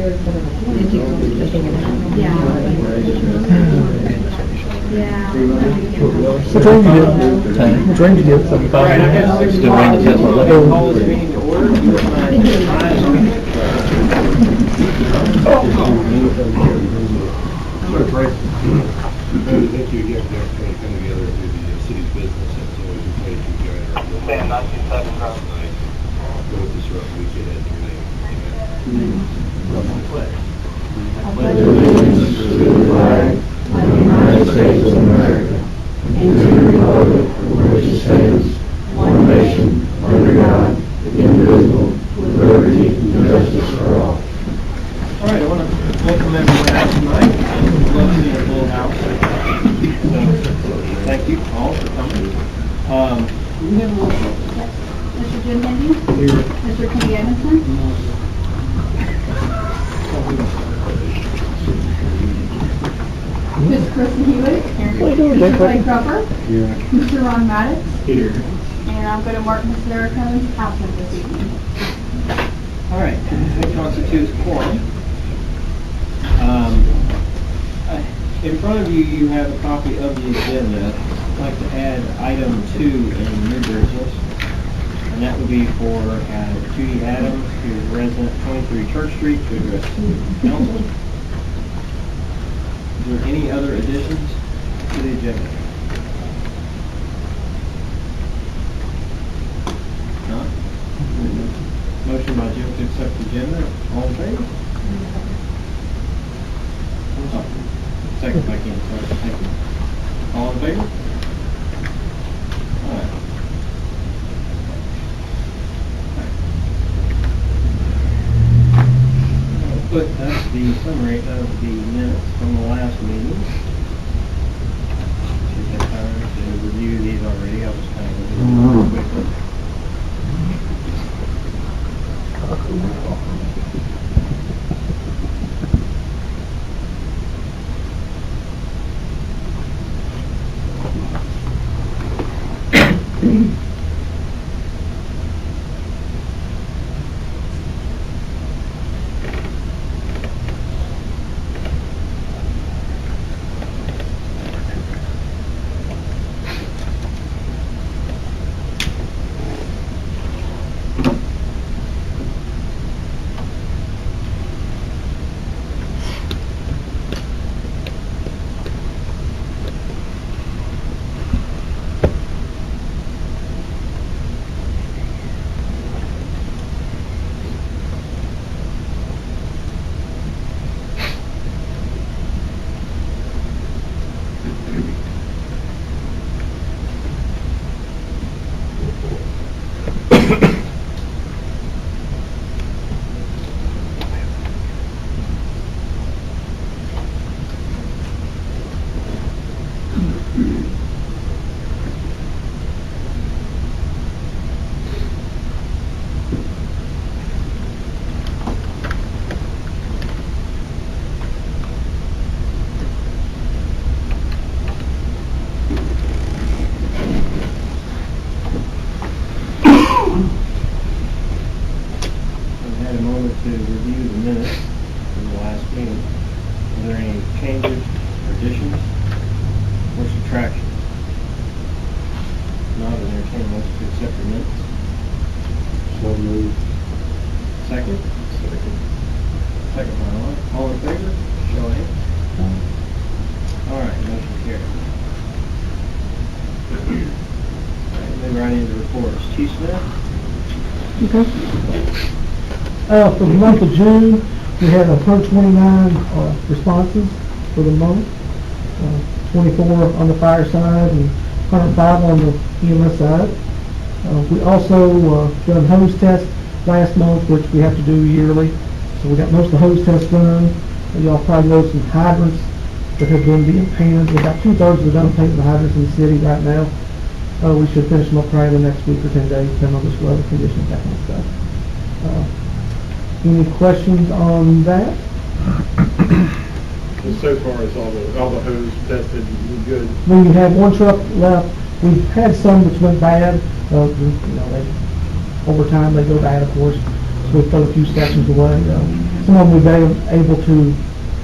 Which range you did? Which range you did? 75. All right, I got 6 Still range o'clock. test. Call this meeting to order. Thank you again for the opportunity to come together and do the city's business. It's always a pleasure to join our Sam, 19 seconds. go with this rough weekend in your name. Amen. I pledge allegiance to the flag of the United States of America and to the republic for which it stands, one nation, under God, indivisible, with liberty and justice for all. All right, I want to welcome everyone out tonight. Love seeing a full house. So, thank you all for coming. We have a roll call. Mr. Jim Henry? Here. Mr. Kenny Edmondson? Ms. Kristen Hewitt? Mr. Clay Cropper? Here. Mr. Ron Maddox? Here. And I'm going to mark Ms. Sarah Combs absent this evening. All right, that constitutes quorum. In front of you, you have a copy of the agenda. I'd like to add item 2 in new business, and that would be for Judy Adams, who is resident 23 Church Street, to address City Council. Is there any other additions to the agenda? None? Motion by Jim to accept the agenda. All in favor? Oh, second by Ken, sorry. Thank you. All in favor? All right. I'll put that's the summary of the minutes from the last meeting. Should have time to review these already. I'll just kind of go through them quickly. To review the minutes from the last meeting. Are there any changes, additions, or subtractions? Not an entertainment motion to accept the minutes. So moved. Second? Second by Ron. All in favor? Show of hands. All right, motion carried. All right, move right into reports. Chief Smith? Okay. For the month of June, we had 129 responses for the month, 24 on the fire side and 105 on the EMS side. We also done hose tests last month, which we have to do yearly. So we got most of the hose tests done. Y'all probably know some hydrants that have been being painted. We've got 2/3 of the done painting the hydrants in the city right now. We should finish them up probably the next week or 10 days, depending on the weather conditions, that kind of stuff. Any questions on that? So far as all the hose tested, we're good. We have one truck left. We've had some which went bad. They, over time they go bad, of course. we've done a few sections away. Some of them we've been able to,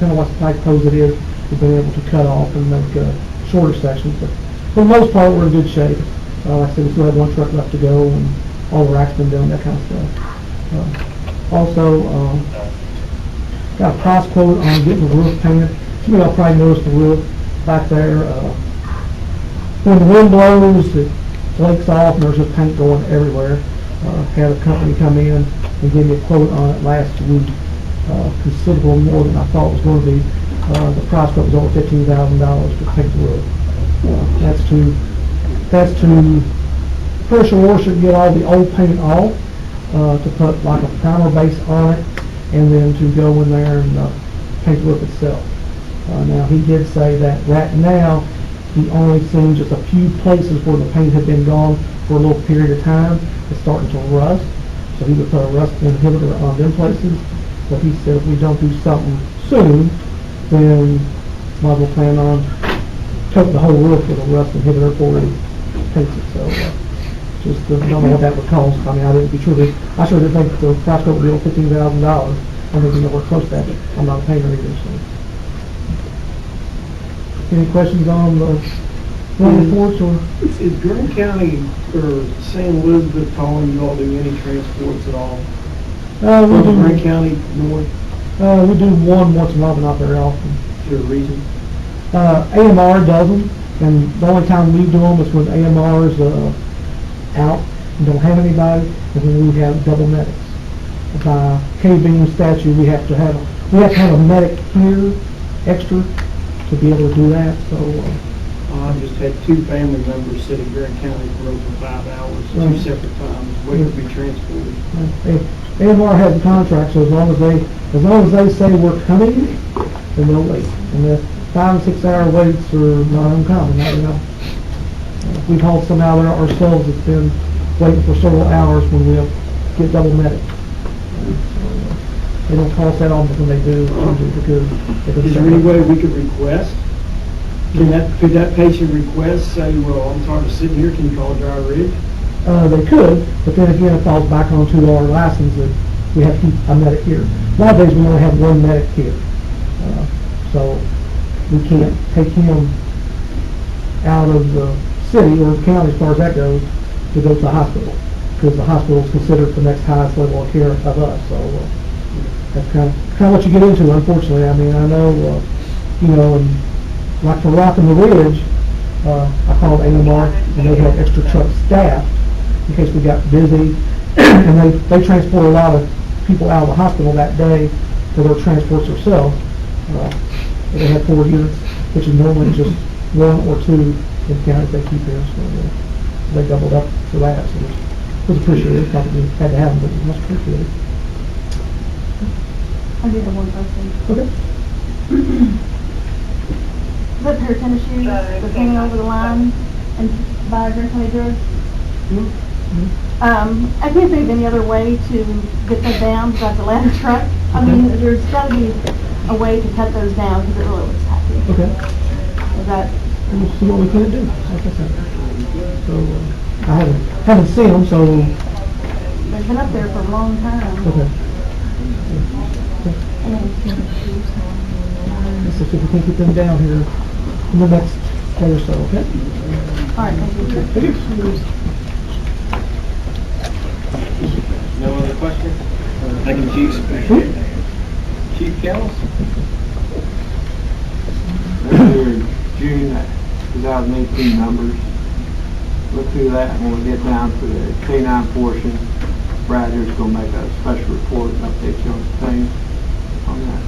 kind of like the type close it is, we've been able to cut off and make shorter sections, but for the most part, we're in good shape. Like I said, we still have one truck left to go, and all the racks been done, that kind of stuff. Also, got a price quote on getting the roof painted. Some of y'all probably noticed the roof back there. When the wind blows, it flakes off, and there's just paint going everywhere. Had a company come in and give me a quote on it last week, considerable more than I thought it was going to be. The price quote was over $15,000 to paint the roof. That's to pressure wash it, get all the old paint off, to put like a primer base on it, and then to go in there and paint the roof itself. Now he did say that right now he only seen just a few places where the paint had been gone for a little period of time. It's starting to rust, so he would put a rust inhibitor on them places. But he said if we don't do something soon, then might as well plan on coating the whole roof with a rust inhibitor before he paints it. So just don't know what that would cost. I mean, I sure didn't think the price quote would be over $15,000. I don't think we know where close to that. I'm not a painter either. So. Any questions on the reports or? Is Green County or St. Elizabeth calling you all do any transports at all? We do. Green County north? We do one once a while, but not very often. Is there a reason? AMR does them, and the only time we do them is when AMR is out and don't have anybody, and then we have double medics. By K-beam statute, we have to have a medic here extra to be able to do that. So I just had two family members sit in Grant County for over 5 hours, Right. 2 separate times, waiting to be transported. AMR has a contract, so as long as they say we're coming, then they'll wait. And the 5 and 6 hour waits are not uncommon. You know, we've hauled some out there ourselves that's been waiting for several hours when we get double medic. They don't cost that on, but when they do, because Is there any way we could request? Could that patient request, say, well, I'm tired of sitting here, can you call Dry Ridge? They could, but then again, it falls back onto our license that we have to keep a medic here. Nowadays, we only have one medic here. So we can't take him out of the city or the county as far as that goes to go to the hospital, because the hospital is considered the next highest level of care of us. So that's kind of what you get into, unfortunately. I mean, I know, and like for Rock and the Ridge, I called AMR, and they had extra truck staff in case we got busy, and they transport a lot of people out of the hospital that day for their transports themselves. They had 4 units, which is normally just 1 or 2 in the county they keep here, so they doubled up for that. So it was appreciated. Probably had to have them, but it was much appreciated. I do have one question. Okay. Is that pair of tennis shoes that's hanging over the line and by Green County Drugs? I can't think of any other way to get those down besides the ladder truck. I mean, there's got to be a way to cut those down because it really looks tacky. Okay. Is that? We'll see what we can do. Like I said. So I haven't seen them, so. They've been up there for a long time. Okay. Let's see if we can keep them down here in the next day or so, okay? All right, thank you. No other questions? Thank you, Chief. Chief Kells? Your June 2018 numbers. Look through that, and when we get down to the K9 portion, Brad here's going to make a special report and update you on things on that.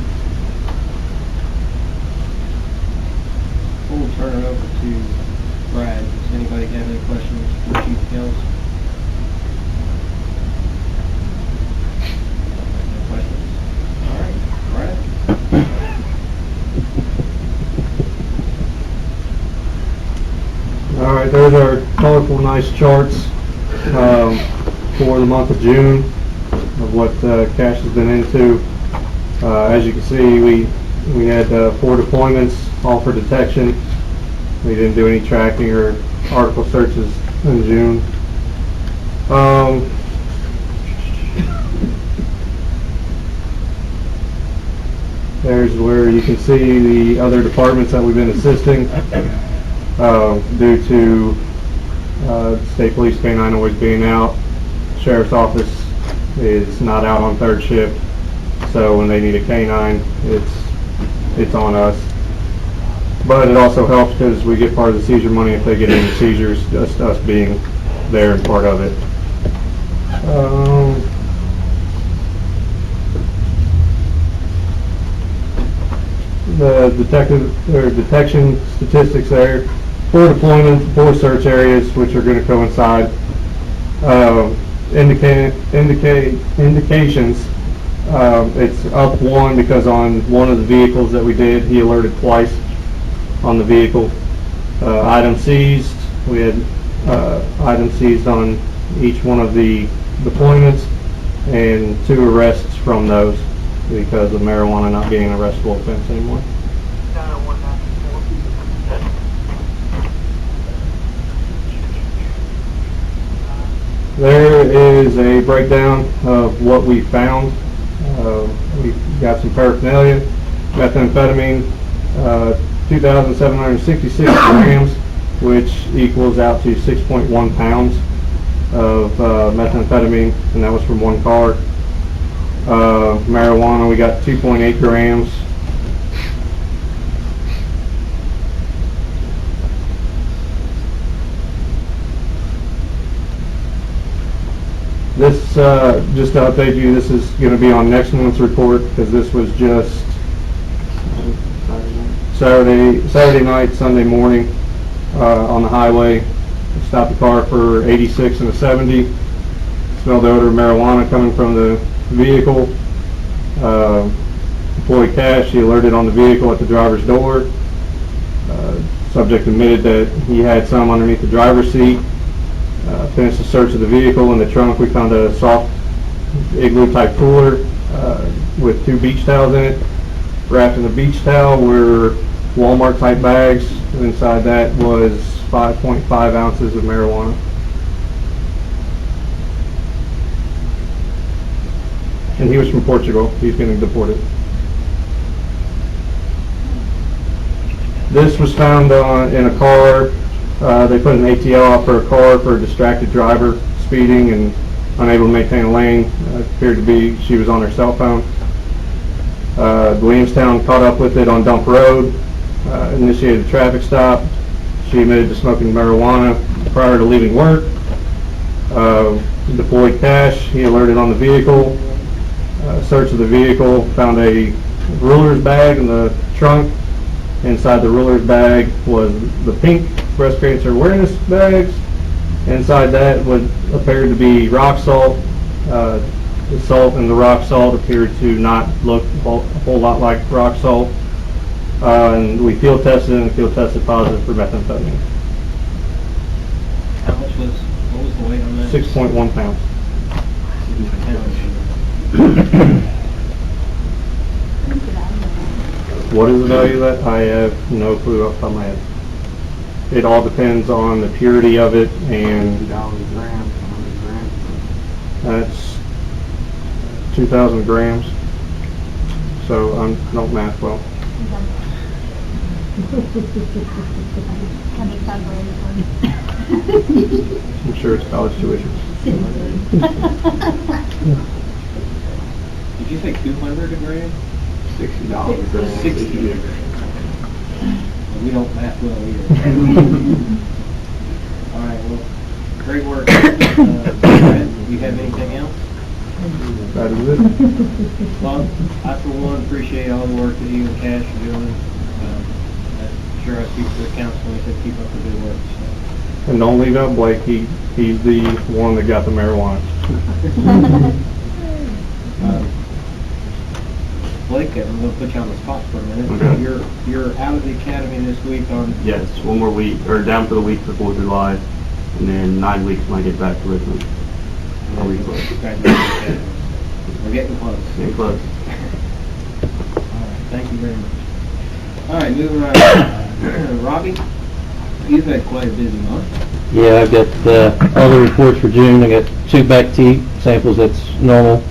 We'll turn it over to Brad. Does anybody have any questions for Chief Kells? No questions? All right, Brad? All right, there's our colorful, nice charts for the month of June of what cash has been into. As you can see, we had 4 deployments, all for detection. We didn't do any tracking or article searches in June. There's where you can see the other departments that we've been assisting due to state police K-9 always being out. Sheriff's office is not out on third shift, so when they need a K-9, it's on us. But it also helps because we get part of the seizure money if they get any seizures, just us being there and part of it. The detection statistics there, 4 deployments, 4 search areas, which are going to coincide. Indications, it's up 1 because on one of the vehicles that we did, he alerted twice on the vehicle. Items seized, we had items seized on each one of the deployments, and 2 arrests from those because of marijuana not being an arrestable offense anymore. There is a breakdown of what we found. We got some paraphernalia, methamphetamine, 2,766 grams, which equals out to 6.1 pounds of methamphetamine, and that was from 1 car. Marijuana, we got 2.8 grams. This, just to update you, this is going to be on next month's report because this was just Saturday night, Sunday morning on the highway. Stopped the car for 86 and a 70. Smelled the odor of marijuana coming from the vehicle. Deployed cash. He alerted on the vehicle at the driver's door. Subject admitted that he had some underneath the driver's seat. Finished the search of the vehicle. In the trunk we found a soft igloo type cooler with 2 beach towels in it. Wrapped in the beach towel were Walmart type bags. Inside that was 5.5 ounces of marijuana. And he was from Portugal. He's getting deported. This was found in a car. They put an ATL out for a car for a distracted driver, speeding and unable to maintain a lane. Appeared to be she was on her cell phone. Williamstown caught up with it on Dump Road, initiated a traffic stop. She admitted to smoking marijuana prior to leaving work. Deployed cash. He alerted on the vehicle. Search of the vehicle, found a ruler's bag in the trunk. Inside the ruler's bag was the pink breast cancer awareness bags. Inside that would appear to be rock salt. The salt in the rock salt appeared to not look a whole lot like rock salt. And we field tested and field tested positive for methamphetamine. How much what was the weight on that? 6.1 pounds. What is the value of that? I have no clue off the top of my head. It all depends on the purity of it, and that's 2,000 grams. So I don't math well. I'm sure it's college tuition. Did you say 200 a gram? $60 a gram. 60. We don't math well either. All right, well, great work. Brett, do you have anything else? That is it. Well, I for one appreciate all the work that you and Cash are doing. I'm sure I speak for the council when I said keep up the good work. So. And don't leave out Blake. He's the one that got the marijuana. Blake, I'm going to put you on the spot for a minute. Okay. You're out of the academy this week on... Yes, 1 more week, or down for the week for 4th of July, and then 9 weeks when I get back to Richmond. I'll be close. Congratulations. We're getting close. Getting close. All right, thank you very much. All right, moving on. Robbie, you've had quite a busy month. Yeah, I've got all the reports for June. I got 2 back T samples. That's normal.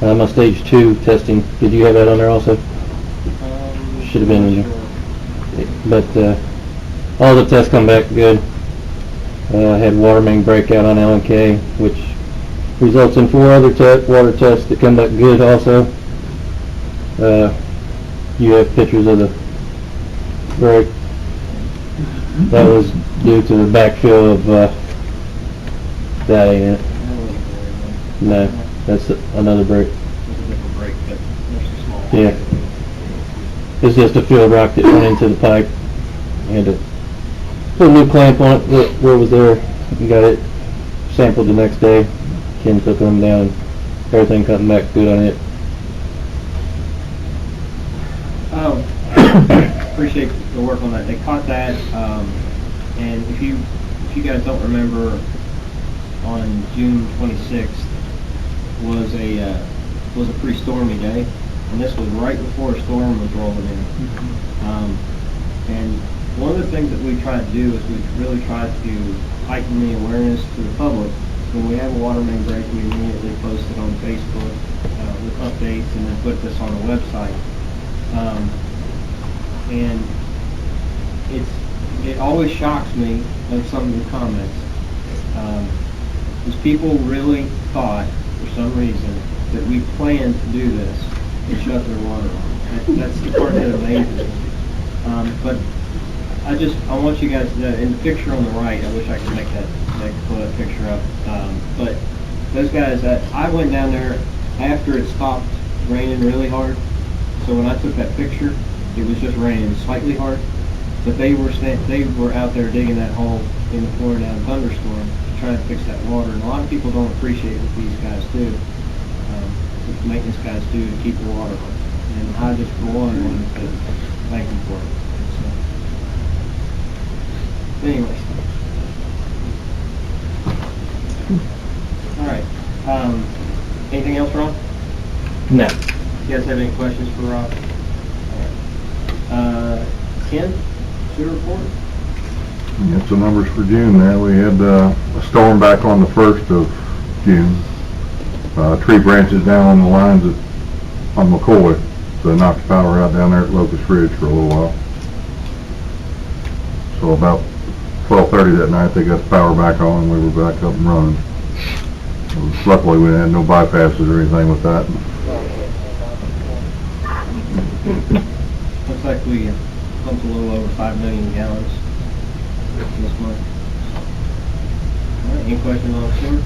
My stage 2 testing. Did you have that on there also? should have been, but, all the tests come back good. Had water main breakout on L&K, which results in 4 other water tests that come back good also. You have pictures of the break. That was due to the backfill of, that ain't it. No, that's another break. It's a different break, but there's a small. Yeah. It's just a field rock that went into the pipe. We had to put a new clamp on it, where it was there, and got it sampled the next day. Ken took them down, everything coming back good on it. Appreciate the work on that. They caught that, and if you guys don't remember, on June 26th was a pretty stormy day, and this was right before a storm was rolling in. And one of the things that we try to do is we really try to heighten the awareness to the public. When we have a water main break, we immediately post it on Facebook with updates, and then put this on the website. And it always shocks me of some of the comments. Because people really thought, for some reason, that we planned to do this and shut their water off. That's the part that amazes me. But I want you guys to know, in the picture on the right, I wish I could pull that picture up. But those guys, I went down there after it stopped raining really hard. So when I took that picture, it was just raining slightly hard. But they were out there digging that hole in the pouring down thunderstorm to try and fix that water. And a lot of people don't appreciate what these guys do, what the maintenance guys do to keep the water on. And I just, for one, wanted to thank them for it. So, anyways. All right. Anything else, Ron? No. You guys have any questions for Rob? Ken, sewer report? Get some numbers for June there. We had a storm back on the 1st of June. Tree branches down on the lines on McCoy, so they knocked the power out down there at Locust Ridge for a little while. So about 12:30 that night they got the power back on and we were back up and running. Luckily we had no bypasses or anything with that. Looks like we pumped a little over 5 million gallons this month. All right, any questions on the sewer?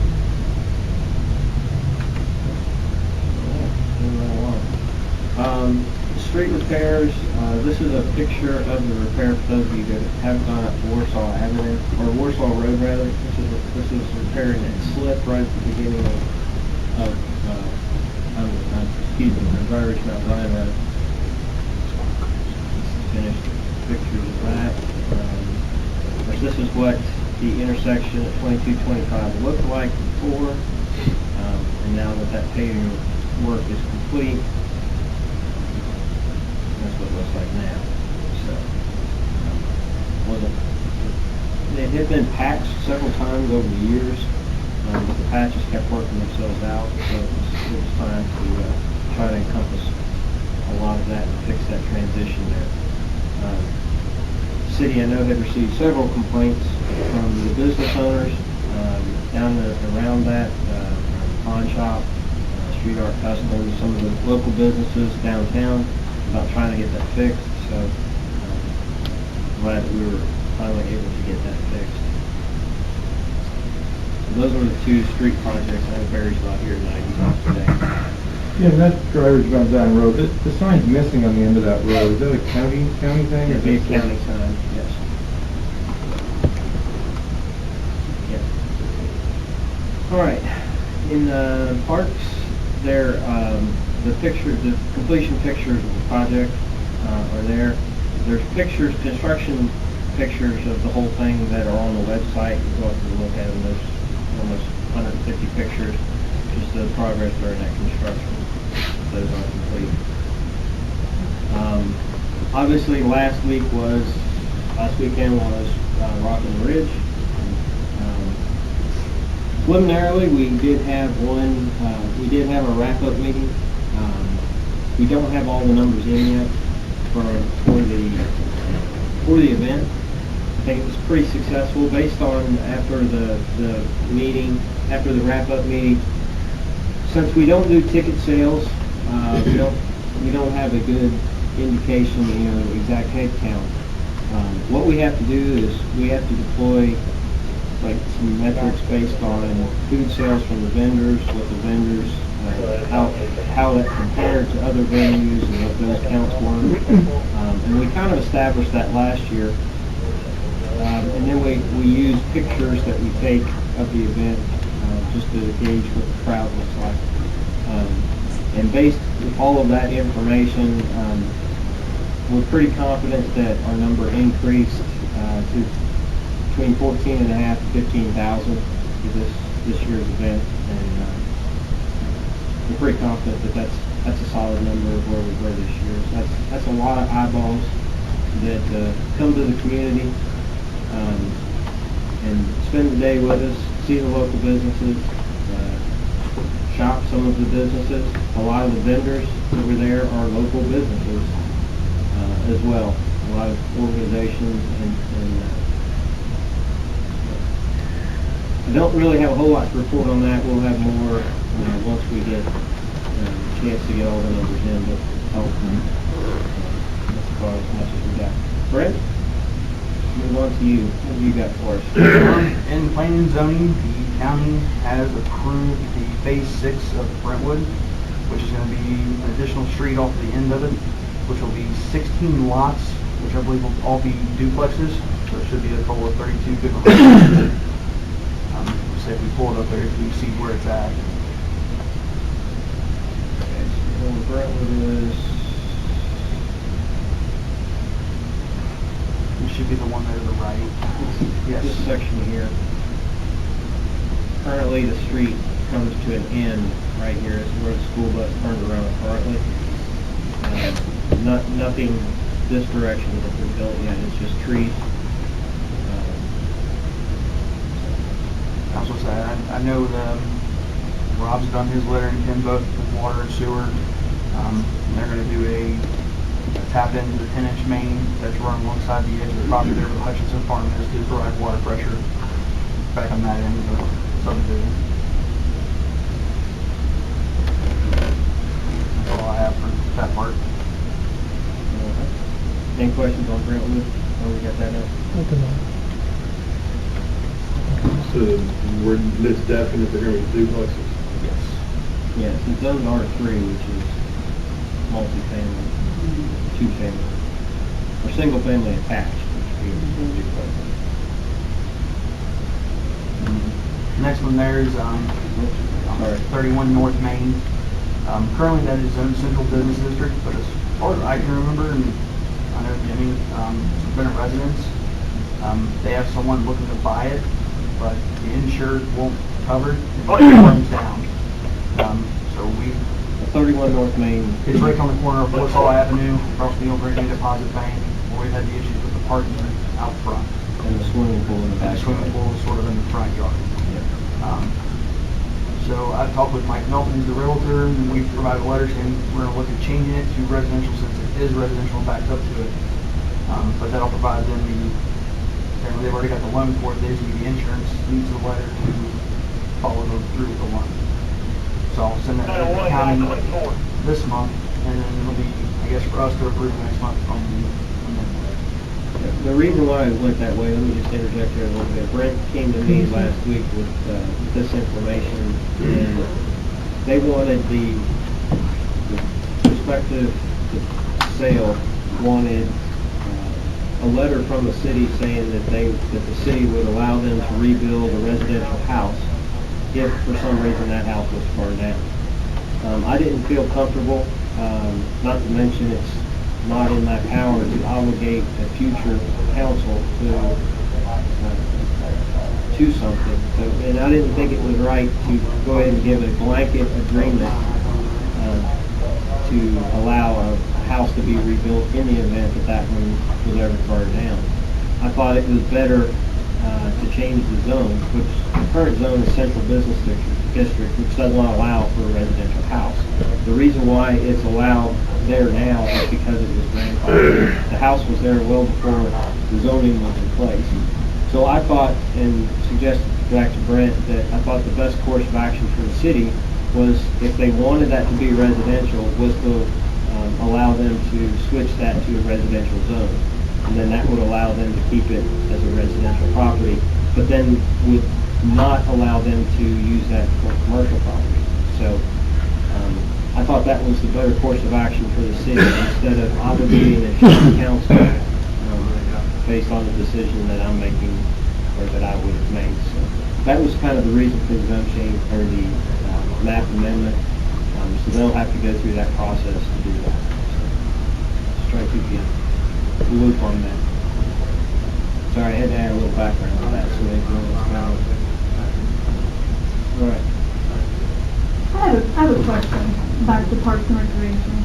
Street repairs, this is a picture of the repair for those of you that haven't gone up to Warsaw Avenue, or Warsaw Road rather. This is repairing that slip right at the beginning of Dry Ridge Mount Ryan Road. Finished pictures of that. Of course, this is what the intersection at 2225 looked like before, and now that paving work is complete, that's what it looks like now. So, it had been patched several times over the years, but the patches kept working themselves out, so it was time to try to encompass a lot of that and fix that transition there. The city, I know, had received several complaints from the business owners around that, pawn shop, Street Art Customs, some of the local businesses downtown, about trying to get that fixed. So glad that we were finally able to get that fixed. And those are the 2 street projects. I know Barry's not here tonight. He's off today. Yeah, that Dry Ridge Mount Zion Road, the sign's missing on the end of that road. Is that a county thing? It'd be a county sign, yes. Yep. All right. In parks, there the completion pictures of the project are there. There's pictures, construction pictures of the whole thing that are on the website. You go up and look at them. There's almost 150 pictures, just the progress during that construction. Those are complete. Obviously, last weekend was Rockin' the Ridge. Preliminarily, we did have a wrap-up meeting. We don't have all the numbers in yet, for the event. I think it was pretty successful based on after the meeting, after the wrap-up meeting. Since we don't do ticket sales, we don't have a good indication, exact head count. What we have to do is we have to deploy like some metrics based on food sales from the vendors, what the vendors, how that compared to other venues and what those counts were. And we kind of established that last year. And then we use pictures that we take of the event just to gauge what the crowd looks like. And based on all of that information, we're pretty confident that our number increased to between 14,500 and 15,000 for this year's event, and we're pretty confident that that's a solid number of where we were this year. So that's a lot of eyeballs that come to the community and spend the day with us, see the local businesses, shop some of the businesses. A lot of the vendors that were there are local businesses as well. A lot of organizations and I don't really have a whole lot to report on that. We'll have more once we get a chance to get all the numbers in, but that's about as much as we got. Brett, move on to you. What have you got for us? In planning and zoning, the county has approved the phase 6 of Brentwood, which is going to be an additional street off the end of it, which will be 16 lots, which I believe will all be duplexes. So it should be a total of 32 good lots. If we pull it up there, you can see where it's at. Okay, so Brentwood is... It should be the one there to the right. Yes. This section here. Currently, the street comes to an end right here. This is where the school bus turns around currently. Nothing this direction that been built yet. It's just trees. I was supposed to say, I know that Rob's done his lettering in both with water and sewer. They're going to do a tap into the 10-inch main that's run alongside the edge of the property there where Hutchinson Farm is to provide water pressure back on that end of the subdivision. That's all I have for that part. Any questions on Brentwood? Oh, we got that up. So we're, it's definite they're going to be duplexes? Yes. Yes, it's zoned R3, which is multi-family, two-family, or single-family attached, which would be duplex. Next one there is 31 North Main. Currently that is zoned Central Business District, but as far as I can remember, and I know Jimmy, has been a residence. They have someone looking to buy it, but the insured won't cover it if it burns down. So we... 31 North Main. It's right on the corner of Warsaw Avenue, across the old Virginia Deposit Bank, where we've had the issues with the parking out front. And the swimming pool in the back. And the swimming pool is sort of in the front yard. So I've talked with Mike Melton, who's the realtor, and we've provided a letter saying we're going to look at changing it to residential since it is residential and backed up to it. But that'll provide them they've already got the loan for it. They just need the insurance, needs the letter to follow them through with the loan. So I'll send that to the county this month, and then it'll be, I guess, for us to approve next month from The reason why I went that way, let me just interject here a little bit. Brent came to me last week with this information, and they wanted the prospective sale wanted a letter from the city saying that the city would allow them to rebuild a residential house if for some reason that house was burned down. I didn't feel comfortable, not to mention it's not in my power to obligate a future council to something. So, and I didn't think it was right to go ahead and give a blanket agreement to allow a house to be rebuilt in the event that one was ever burned down. I thought it was better to change the zone, which the current zone is Central Business District, which does not allow for a residential house. The reason why it's allowed there now is because it was grandfathered the house was there well before the zoning was in place. So I thought, and suggested back to Brent, that I thought the best course of action for the city was, if they wanted that to be residential, was to allow them to switch that to a residential zone. And then that would allow them to keep it as a residential property, but then would not allow them to use that for commercial property. So I thought that was the better course of action for the city, instead of obligating the city council based on the decision that I'm making, or that I would have made. So that was kind of the reason for the zone change, or the map amendment. So they'll have to go through that process to do that. So just trying to keep you in the loop on that. Sorry, I had to add a little background on that, so they know what's going on. All right. I have a question back to Parks and Recreation.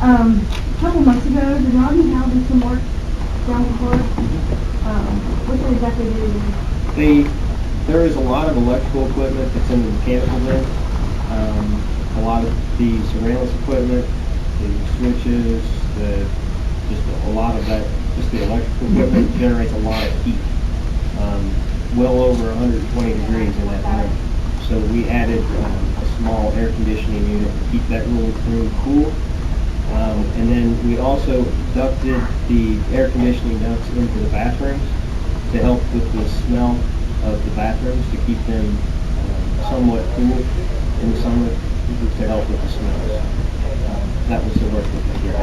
A couple months ago, did Rodney Howe do some work down the park? What did they exactly do? There is a lot of electrical equipment that's in the mechanical bin. A lot of the surveillance equipment, the switches, just a lot of that, just the electrical equipment generates a lot of heat. Well over 120 degrees in that room. So we added a small air conditioning unit to keep that room cool. And then we also ducted the air conditioning ducts into the bathrooms to help with the smell of the bathrooms, to keep them somewhat cool in the summer, to help with the smells. That was the work that we did.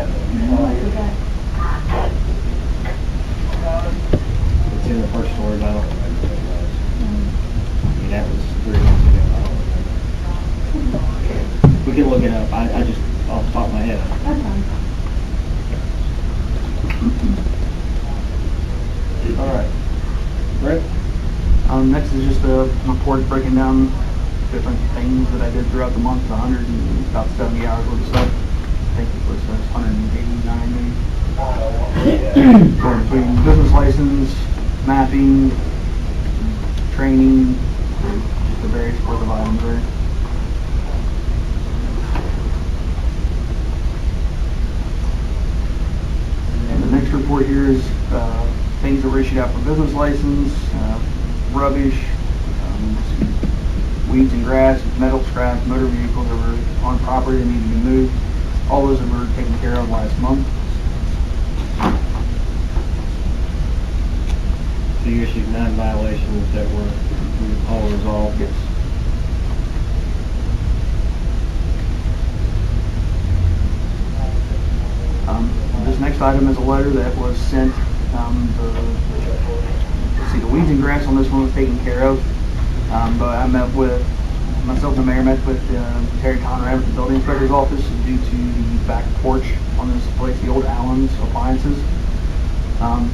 It's in the first story, but I don't remember what it was. I mean, that was 3 months ago. We can look it up. I just, off the top of my head. That's fine. All right. Brett? Next is just a report breaking down different things that I did throughout the month, about 70 hours worth of stuff. I think it was 189 maybe. Going between business license, mapping, training, just the various worth of items there. And the next report here is things that were issued out for business license, rubbish, weeds and grass, metal scrap, motor vehicles that were on property that needed to be moved. All those that were taken care of last month. So you issued 9 violations that were all resolved? Yes. This next item is a letter that was sent. The weeds and grass on this one was taken care of. But myself and the mayor met with Terry Conrad with the building inspector's office due to the back porch on this place, the old Allen's appliances. And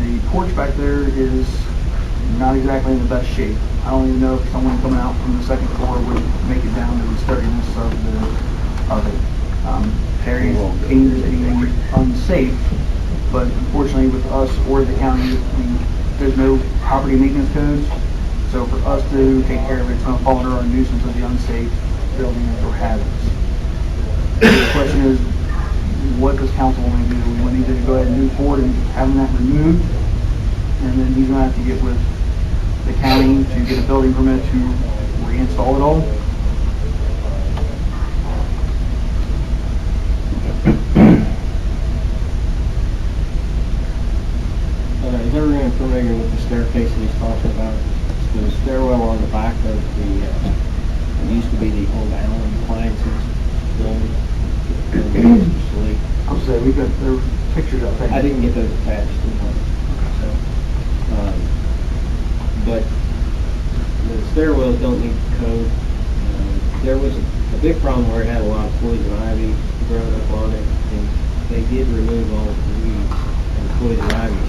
the porch back there is not exactly in the best shape. I don't even know if someone coming out from the second floor would make it down to the sturdiness of it. Terry's opinion is anything unsafe, but unfortunately with us or the county, there's no property maintenance codes. So for us to take care of it, it's going to fall under our nuisance of the unsafe building or hazards. The question is, what does council want to do? We want to either go ahead and move forward and having that removed, and then he's going to have to get with the county to get a building permit to reinstall it all. Is everyone familiar with the staircase that he's talking about? The stairwell on the back of it used to be the old Allen appliances building. I'll say we got there were pictures of things. I didn't get those attached. So, but the stairwells don't need code. There was a big problem where it had a lot of poison ivy growing up on it, and they did remove all of the weeds and poison ivy,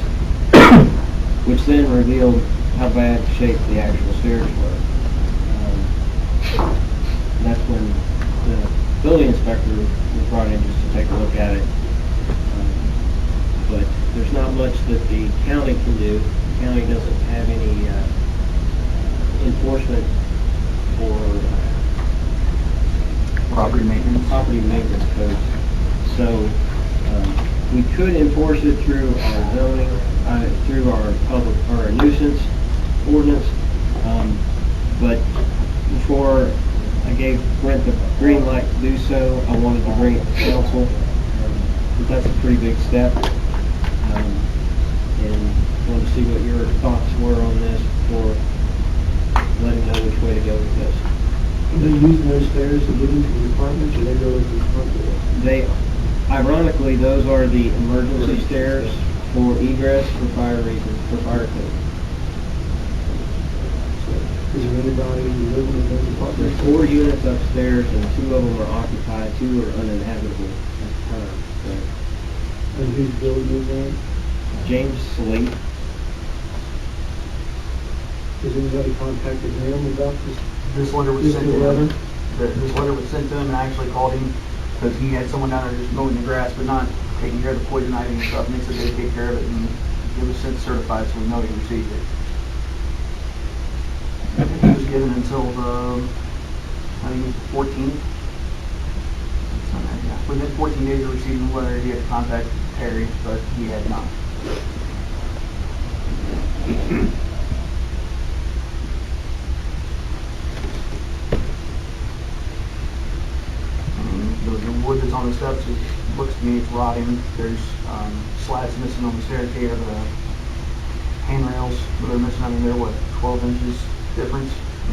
which then revealed how bad shape the actual stairs were. And that's when the building inspector was brought in just to take a look at it. But there's not much that the county can do. The county doesn't have any enforcement for property maintenance codes. So we We could enforce it through our zoning, through our public, or our nuisance ordinance, but before I gave Brent the green light to do so, I wanted to bring it to council, but that's a pretty big step. And wanted to see what your thoughts were on this before letting know which way to go with this. Are they using those stairs to get into the apartments, or they go into the front door? They, ironically, those are the emergency stairs for egress for fire reasons, for fire code. Is there anybody living in those apartments? There's 4 units upstairs and 2 of them are occupied, 2 are uninhabitable at the time. So, And whose building is that? James Slate, Has anybody contacted him about this? This letter was Just sent the to letter? him. This letter was sent to him, and I actually called him because he had someone down there just mowing the grass, but not taking care of the poison ivy and stuff. And they said they'd take care of it, and it was sent certified, so we know he received it. He was given until the, I think it was the 14th. Yeah. Within 14 days of receiving the letter, he had to contact Terry, but he had not. The wood that's on the steps, it looks to me it's rotting. There's slats missing on the staircase, the handrails that are missing. I mean, they're what, 12 inches difference?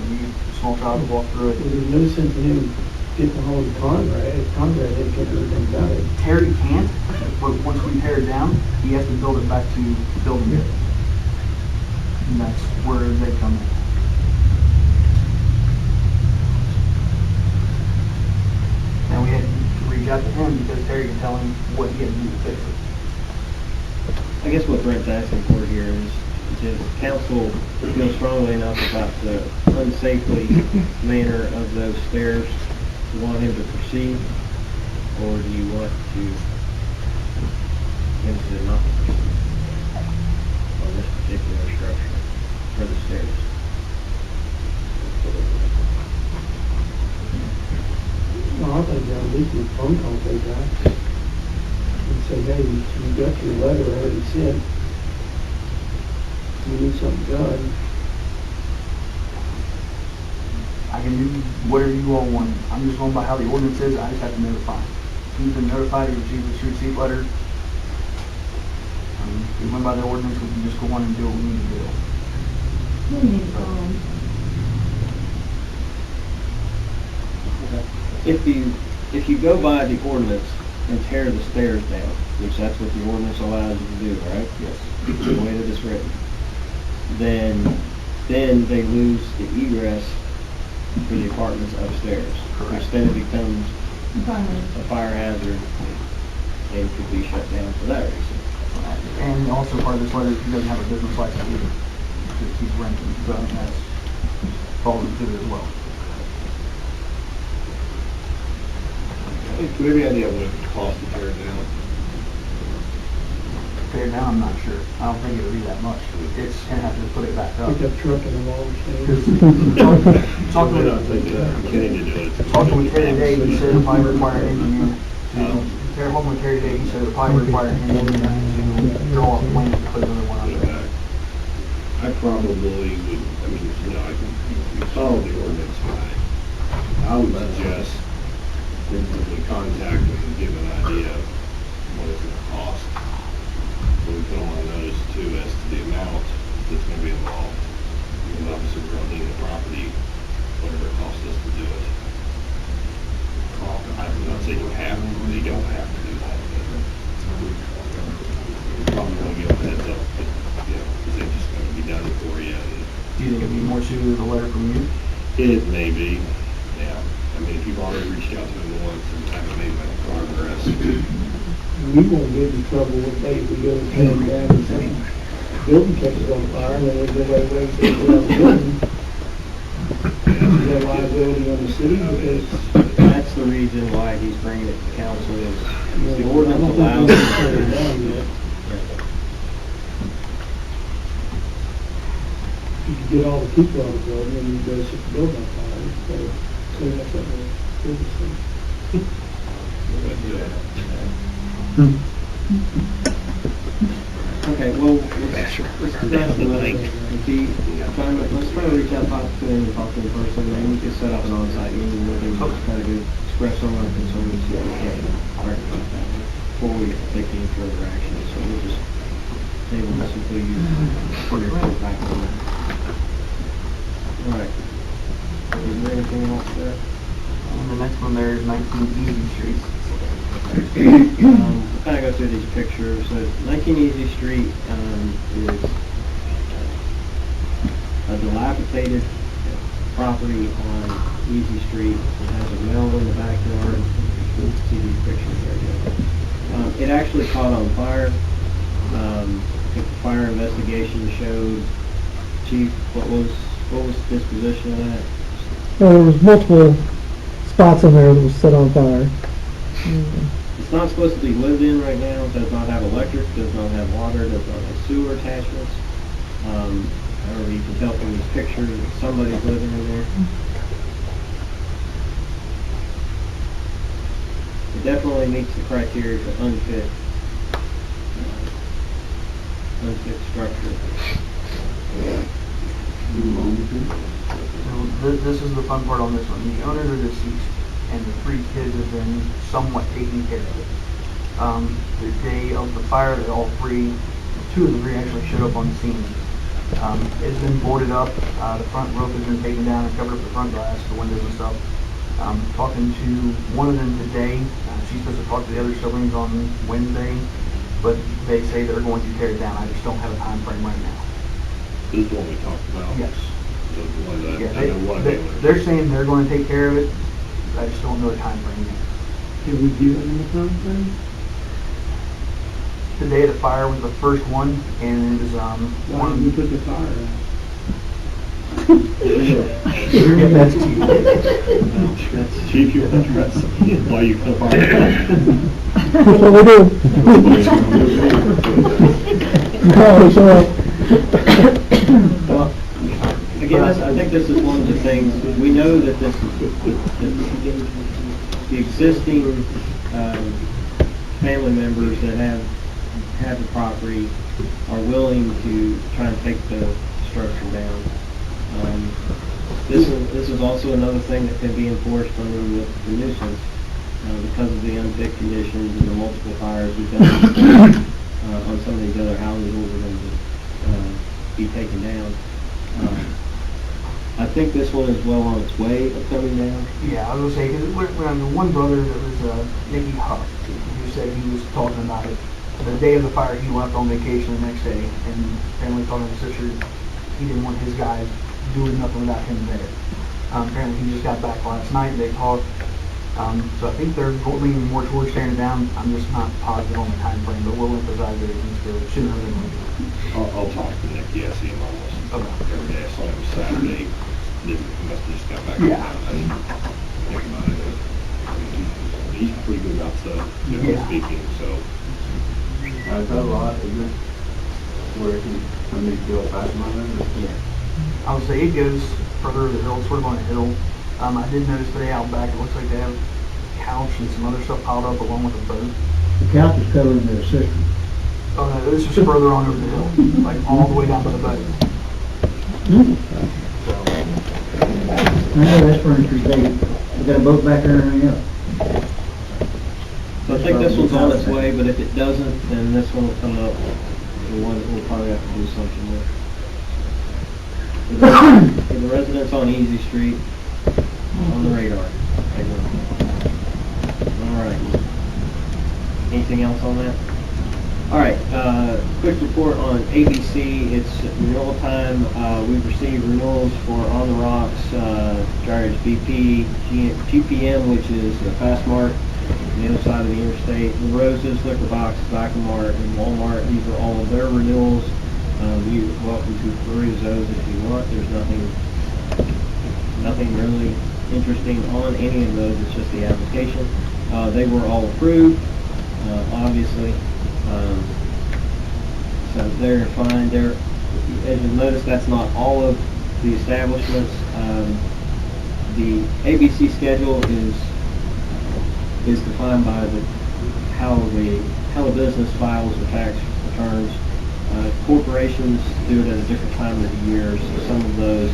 Maybe a small child would walk through it. Well, there's no sense in him getting a hold of Conrad. Conrad didn't care anything about it. Terry can't, but once we tear it down, he has to build it back to building it. And that's where they come in. And we had to reach out to him because Terry could tell him what he had to do to fix it. I guess what Brent's asking for here is council feel strongly enough about the unsafely manner of those stairs to want him to proceed, or do you want to him to not proceed on this particular structure for the stairs? No, I think at least a phone call to that guy and say, hey, you got your letter already sent. You need something done. I can do whatever you all want. I'm just going by how the ordinance is. I just have to notify. He's been notified, he received the receipt letter. If we went by the ordinance, we can just go on and do what we need to do. We need to call him. If you go by the ordinance and tear the stairs down, which that's what the ordinance allows you to do, right? Yes. The way that it's written, then they lose the egress for the apartments upstairs. Correct. Which then it becomes Fine. a fire hazard and could be shut down for that reason. And also part of this letter, he doesn't have a business license either. He's renting, so that's falls into it as well. Do we have any idea what it would cost to tear it down? Tear it down, I'm not sure. I don't think it would be that much. It's gonna have to put it back up. Pick up truck and the long Talking I'll take that. I'm kidding to do it. Talking with Terry today, he said it might require an engineer to, talking with Terry today, he said it probably require an engineer to draw a plan to put another one on there. I probably would, I mean, I can follow the ordinance, but I would suggest that we contact them and give an idea of what it's gonna cost. So we put on a notice too as to the amount that's gonna be involved. And obviously we're gonna need the property, whatever it costs us to do it. I'm not saying you have to, you don't have to do that, but probably want to give them a heads up, but, because they're just gonna be done for you. And Do you think it'd be more suited with a letter from you? it may be, yeah. I mean, if you've already reached out to them once and haven't made much progress. We won't get in trouble with they, we go and tear them down and say, building catches on fire, and then they go away, they go out the building. Is that liability on the city? Because That's the reason why he's bringing it to council is the ordinance allows. tear it down yet. You could get all the people out of the building, and you go set the building on fire, so clean up that business thing. Okay, well, let's discuss the weather. Let's try to reach out, talk to him, and talk to him personally, and we can set up an on-site meeting with him, just kind of express some of our concerns, see if we can rectify that before we take any further action. So we'll just table this until you report back on that. All right. Is there anything else there? And the next one there is 19 Easy Street. We'll kind of go through these pictures. So 19 Easy Street is a dilapidated property on Easy Street. It has a well in the backyard. You can see these pictures there. It actually caught on fire. I think the fire investigation showed, Chief, what was the disposition of that? There was multiple spots in there that was set on fire. It's not supposed to be lived in right now. It does not have electric, does not have water, does not have sewer attachments. However, you can tell from these pictures that somebody's living in there. It definitely meets the criteria for unfit structure. So this is the fun part on this one. The owners are deceased, and the 3 kids have been somewhat taken care of. The day of the fire, they all 3, 2 of the 3 actually showed up on scene. It's been boarded up. The front roof has been taken down and covered up the front glass, the windows and stuff. Talking to one of them today. She's supposed to talk to the other siblings on Wednesday, but they say they're going to tear it down. I just don't have a time frame right now. This is what we talked about. Yes. So the one that, Yeah, I know what they were. they're saying they're going to take care of it. I just don't know the time frame yet. Did we give them a time frame? The day of the fire was the first one, and it was Why didn't you put the fire out? Yeah, that's cheap. Chief, you want to address why you put fire? That's what we do. No, it's all right. Well, again, I think this is one of the things, we know that this the existing family members that have the property are willing to try and take the structure down. This is also another thing that can be enforced under the nuisance because of the unfit conditions and the multiple fires we've done on some of these other houses over them to be taken down. I think this one is well on its way of coming down. Yeah, I was going to say, because one brother that was Nicky Huff, who said he was talking about it. The day of the fire, he left on vacation the next day, and apparently talking to his sister, he didn't want his guys doing nothing without him there. Apparently he just got back last night, and they talked. So I think they're leaning more towards tearing it down. I'm just not positive on the time frame, but we'll emphasize that it needs to go sooner than later. I'll talk to Nick, yes, he almost every day. I saw him Saturday. He must have just got back. Yeah. I didn't think about it. He's pretty good about stuff, generally speaking, so. That's a lot, isn't it? Where somebody go fast enough? Yeah. I would say it goes further the hill, sort of on a hill. I did notice today out back, it looks like they have a couch and some other stuff piled up along with a boat. The couch is covering their cistern. Oh no, this is further on over the hill, like all the way down to the boat. I know that's furniture, they got a boat back there and everything else. So I think this one's on its way, but if it doesn't, then this one will come up. The one that we'll probably have to do something with. For the residents on Easy Street, on the radar. All right. Anything else on that? All right. Quick report on ABC. It's renewal time. We've received renewals for On the Rocks, Dry Ridge BP, GPM, which is Fastmark, on the other side of the interstate. The Roses, Liquor Box, Tobacco Mart, and Walmart. These are all of their renewals. You're welcome to peruse those if you want. There's nothing really interesting on any of those. It's just the application. They were all approved, obviously. So they're fine. As you'll notice, that's not all of the establishments. The ABC schedule is defined by how how a business files their tax returns. Corporations do it at a different time of the year, so some of those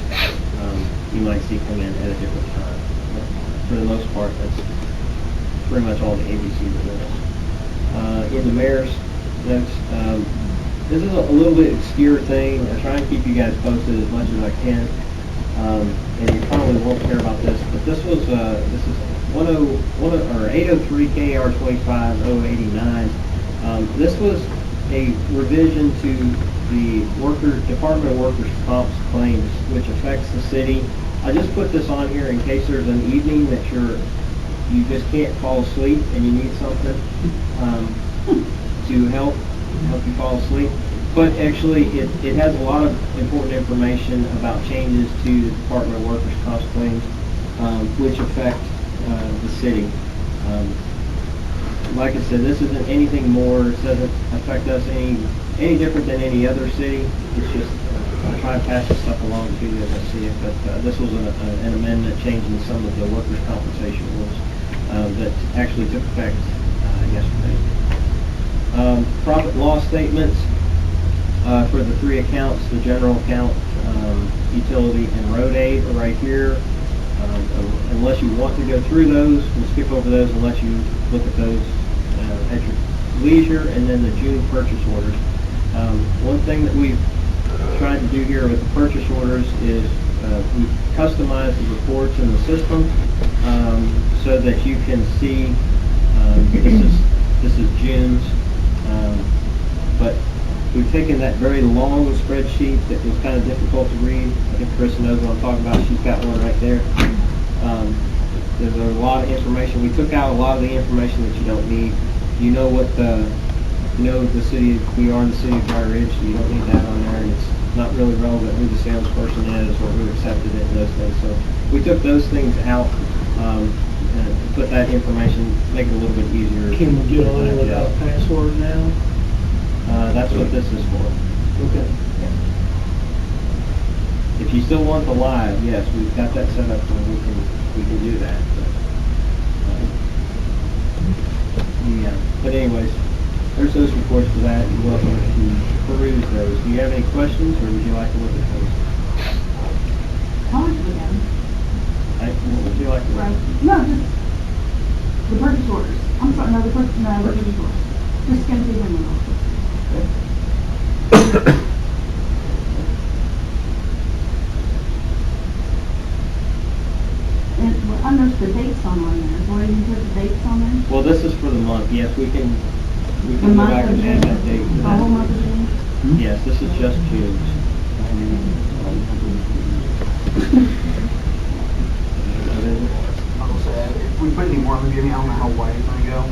you might see come in at a different time. But for the most part, that's pretty much all the ABC rules. In the mayor's notes, this is a little bit obscure thing. I try and keep you guys posted as much as I can, and you probably won't care about this, but this is 803 KR 25089. This was a revision to the Department of Workers' Comp's claims, which affects the city. I just put this on here in case there's an evening that you just can't fall asleep and you need something to help you fall asleep. But actually, it has a lot of important information about changes to the Department of Workers' Comp's claims, which affect the city. Like I said, this isn't anything more. It doesn't affect us any different than any other city. It's just I try to pass this stuff along to you as I see it. But this was an amendment changing some of the workers' compensation rules that actually took effect yesterday. Profit and loss statements for the three accounts: the general account, utility, and road aid are right here. Unless you want to go through those, we'll skip over those and let you look at those at your leisure. And then the June purchase orders. One thing that we've tried to do here with the purchase orders is we customize the reports in the system so that you can see this is June's, but we've taken that very long spreadsheet that was kind of difficult to read. I think Chris knows what I'm talking about. She's got one right there. There's a lot of information. We took out a lot of the information that you don't need. You know the city, we are in the city of Dry Ridge, so you don't need that on there, and it's not really relevant who the salesperson is or who accepted it and those things. So we took those things out and put that information, make it a little bit easier. Can we get on there without a password now? That's what this is for. Okay. If you still want the live, yes, we've got that set up where we can do that. But anyways, there's those reports for that. You're welcome to peruse those. Do you have any questions, or would you like to look at those? How much again? What would you like to look at? No, just the purchase orders. I'm sorry, no, the purchase orders. Just scan through them. And I noticed the dates on there. Why didn't you put the dates on there? Well, this is for the month. Yes, we can The go month back of and add June? that date. to The whole that. month of June? Yes, this is just June's. I will say, if we put any more on the beginning, I don't know how wide it's gonna go.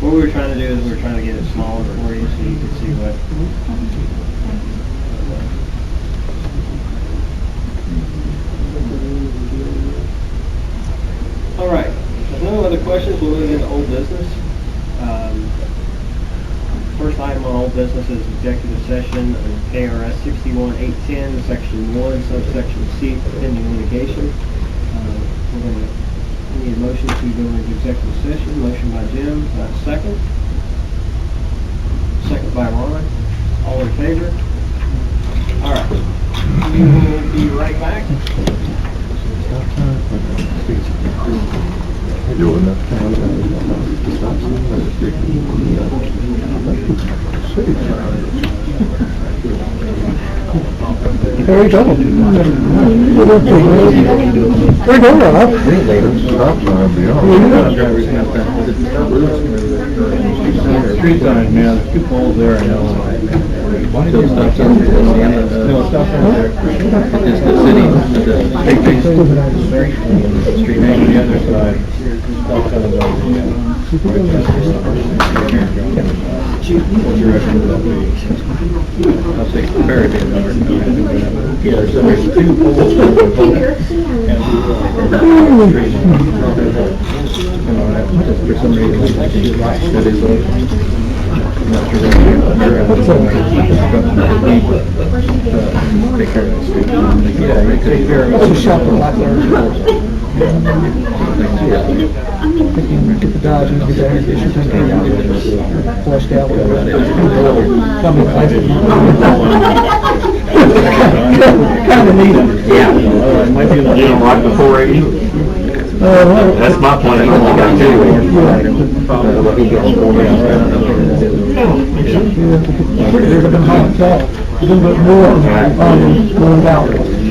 What we were trying to do is we were trying to get it smaller for you so you could see what. All right, if there's no other questions, we'll move into old business. First item on old business is executive session of KRS 61810, section 1, subsection C, pending litigation. We're going to need a motion to go into executive session. Motion by Jim, second. Second by Ron. All in favor? All right. We will be right back. Doing that. There you go. There you go, Rob. Stop sign, be on. Street sign, yeah, there's two poles there, I know. Why did you stop sign? No, stop sign there. It's the city, the big street, street name on the other side. Stop sign on the other side. What's your recommendation? I'll say very big number. Yeah, so there's two poles. For some reason, that is not sure. Take care of that street. Yeah, take care of it. Get the Dodge and get that issue taken care of, get it flushed out. Probably plastic. Kind of neat. You don't like the 480? That's my plan. I only got two. There's been hot talk, a little bit more on about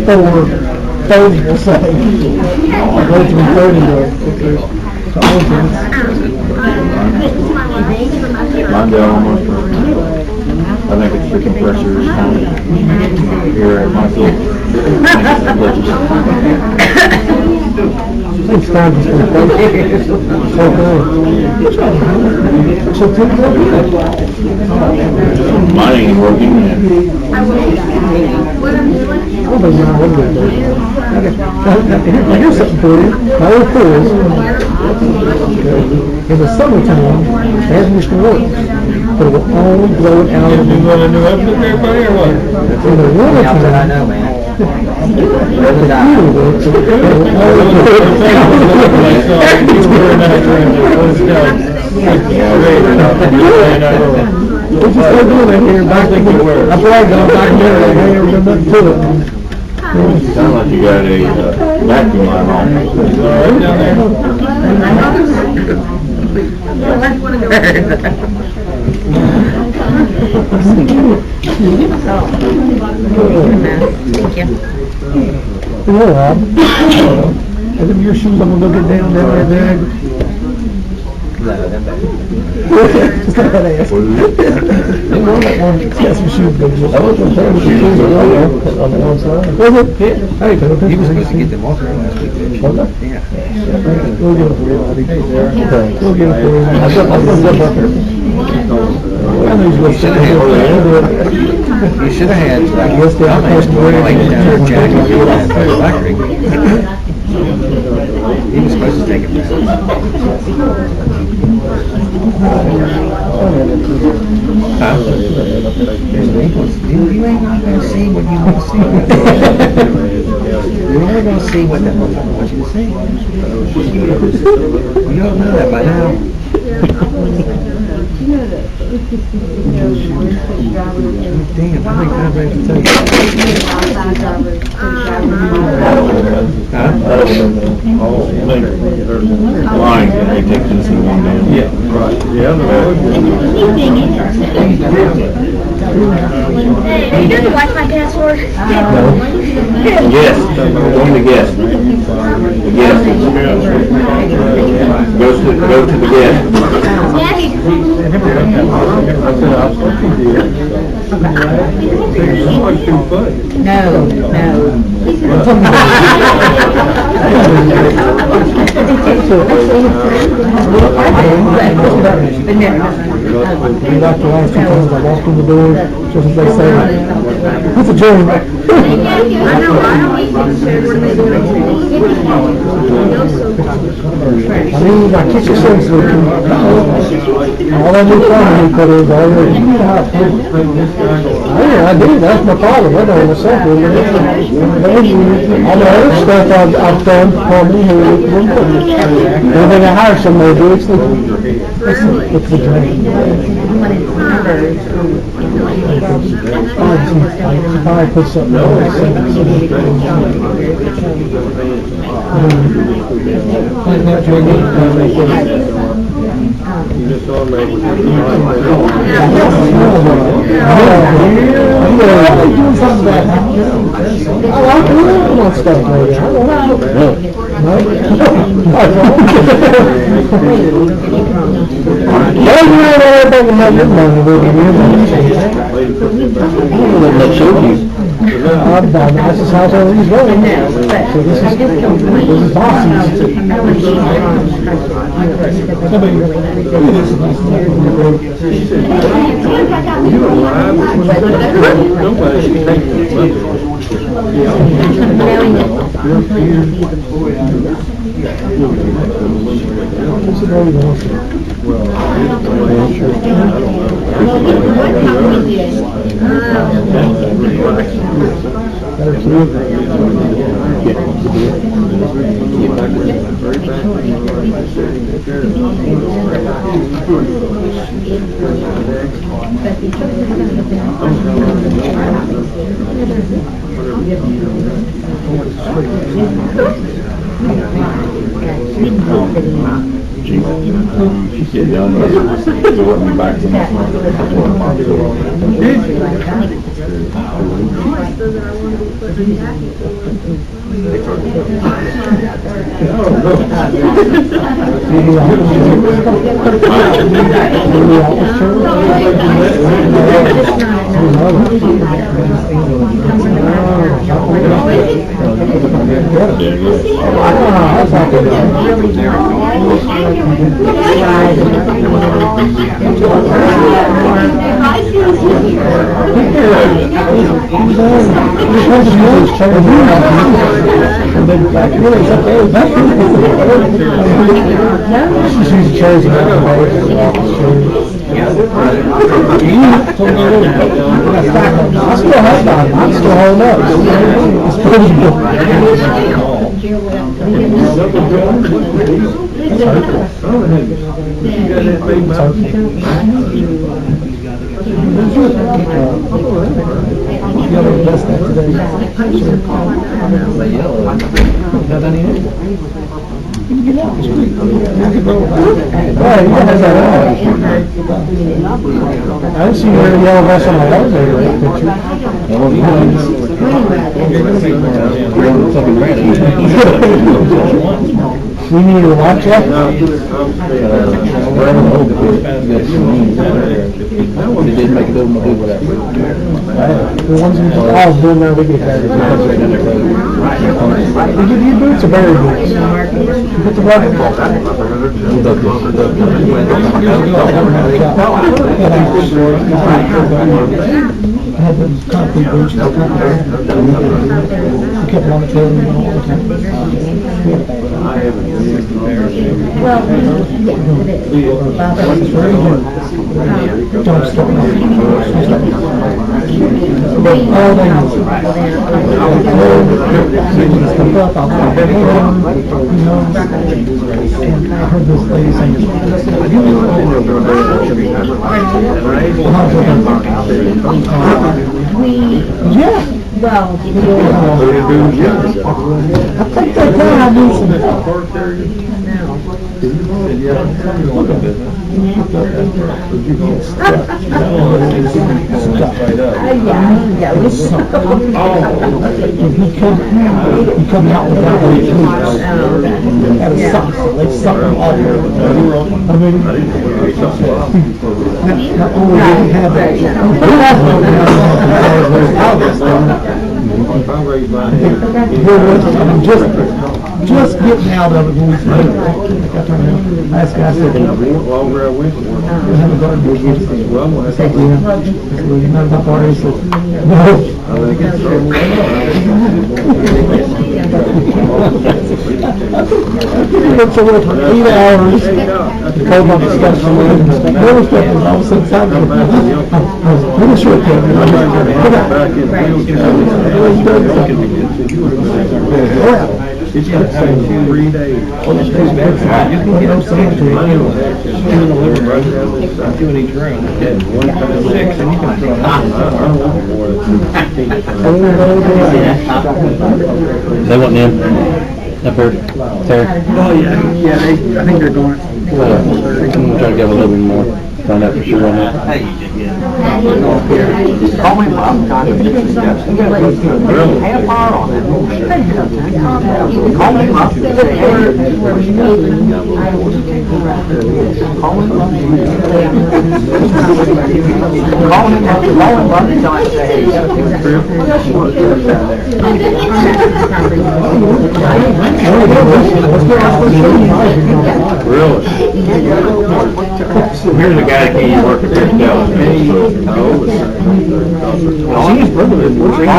430, we'll say. Go to 30 Mine down almost, I think it's the compressors here at my field. It's time to so Mine ain't working. Here's something for you. My old tools, in the summertime, the air conditioner works, but it will only blow it out of the new everybody or what? In the wintertime, I know, man. The heater works, it will only blow it we just start doing that here, back I bragged on back there, I ain't ever done nothing to it. Sound like you got a vacuum line on. Right down there. Yeah, Rob. And then your shoes, I'm gonna go get down there. Just like that ass. It's got some shoes, baby. I was gonna tell you the shoes are right on the one side. Was it? Yeah. Hey, he was supposed to get them off there last week. Was it? Yeah. We'll get it for you. We'll get it for you. I'll jump up there. I know he's going to sit there. You should have had, I guess they are supposed to wear like down jacket and that factory. He was supposed to take it back. Huh? You ain't not going to see what you want to see. You're only going to see what that motherfucker wants you to see. You don't know that by now. Damn, how many times I have to tell you? Line, they take this in one day. Yeah, right. Yeah. Hey, you know Wi-Fi password? Yes, only guest. The guest. Go to the guest. Like the last two times I walked in the door, just as they say, what's a journey? I know, I don't even say where they go. I mean, my kitchen sinks are all that new plumbing he put in is already. Yeah, I do, that's my problem, I know myself. All the other stuff I've done, plumbing, anything I hire somebody to do, it's the drain. I put something on it. I'm the nicest house ever he's running. So this is Bossy's. I see where the yellow vest on the elevator picture. We need to watch that. They did make it over and do whatever. The ones who I was doing there, we get better. They give you boots or better boots? You put the rubber. I had the concrete boots. I kept it on the trail all the time. Well, yes, it is. Don't stop. I heard this lady saying, yeah. Well, I think they can. I need some. You come out without any boots. That is something. They suck them all over. I mean, not only do we have that, just getting out of it when we started. Last guy said, we'll have a garden. I said, yeah. None of my parties said, no. It's a little for 8 hours. The cold on the stuff. There was stuff that all of a sudden sounded like, really short time. It's going to take 3 days. Doing each room. One 6, and you can throw more than They want in. I've heard. Fair. Oh, yeah, I think they're going. I'm trying to get a little bit more. Find out for sure on that. Call me up, I'm trying to fix this. Half hour on that. Call me up. Here's a guy that can't work at this See his brother, what's he on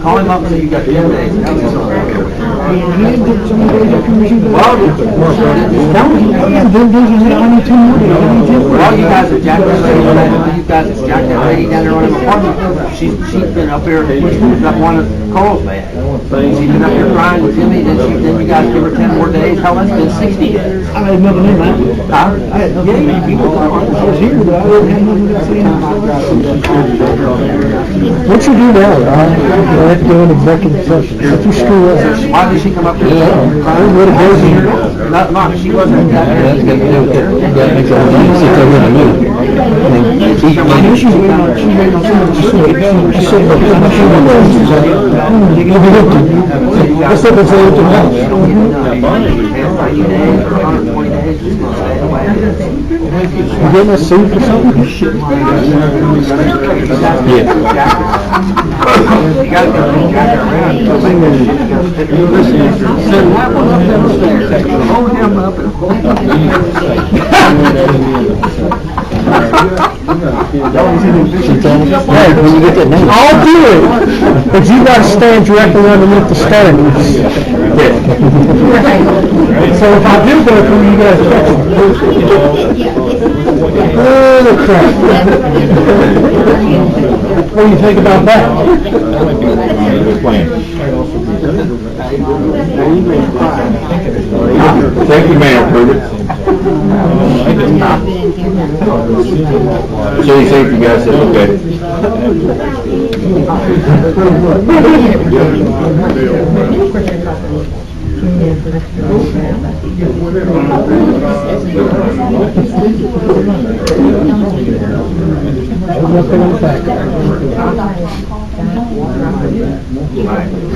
Call him up and say you got 10 days. He didn't get so many days after he received Well, I need 2 more days. I need 10 more well, days. you guys have jacked that lady, you guys have jacked that lady down there on the apartment. She's been up here, got one of Carl's bad. She's been up here crying with Jimmy, then you guys give her 10 more days. Hell, that's been 60 days. I had nothing in that. Huh? I had nothing in that. I was here, but I didn't have nothing to say. What you do now, Ron? You have to go in executive session. If you screw up. Why did she come up here? Crying? What it goes in. No, she wasn't. That's got to do with it. You gotta make sure you sit over in the middle. I knew she was waiting on someone to say it. She said, look, I'm not sure what it is. Let's look and say it to the house. 90 days or 120 days, she's gonna stay away. You getting us sued for something? Shit. Yeah. You gotta go jack her around. Send that one up downstairs. Hold him up and hold him. Hey, when you get that name. I'll do it, but you gotta stand directly underneath the stairs. So if I do go through, you guys catch it. Holy crap. What do you think about that? Thank you, Mayor, for it. So you think you guys said, okay.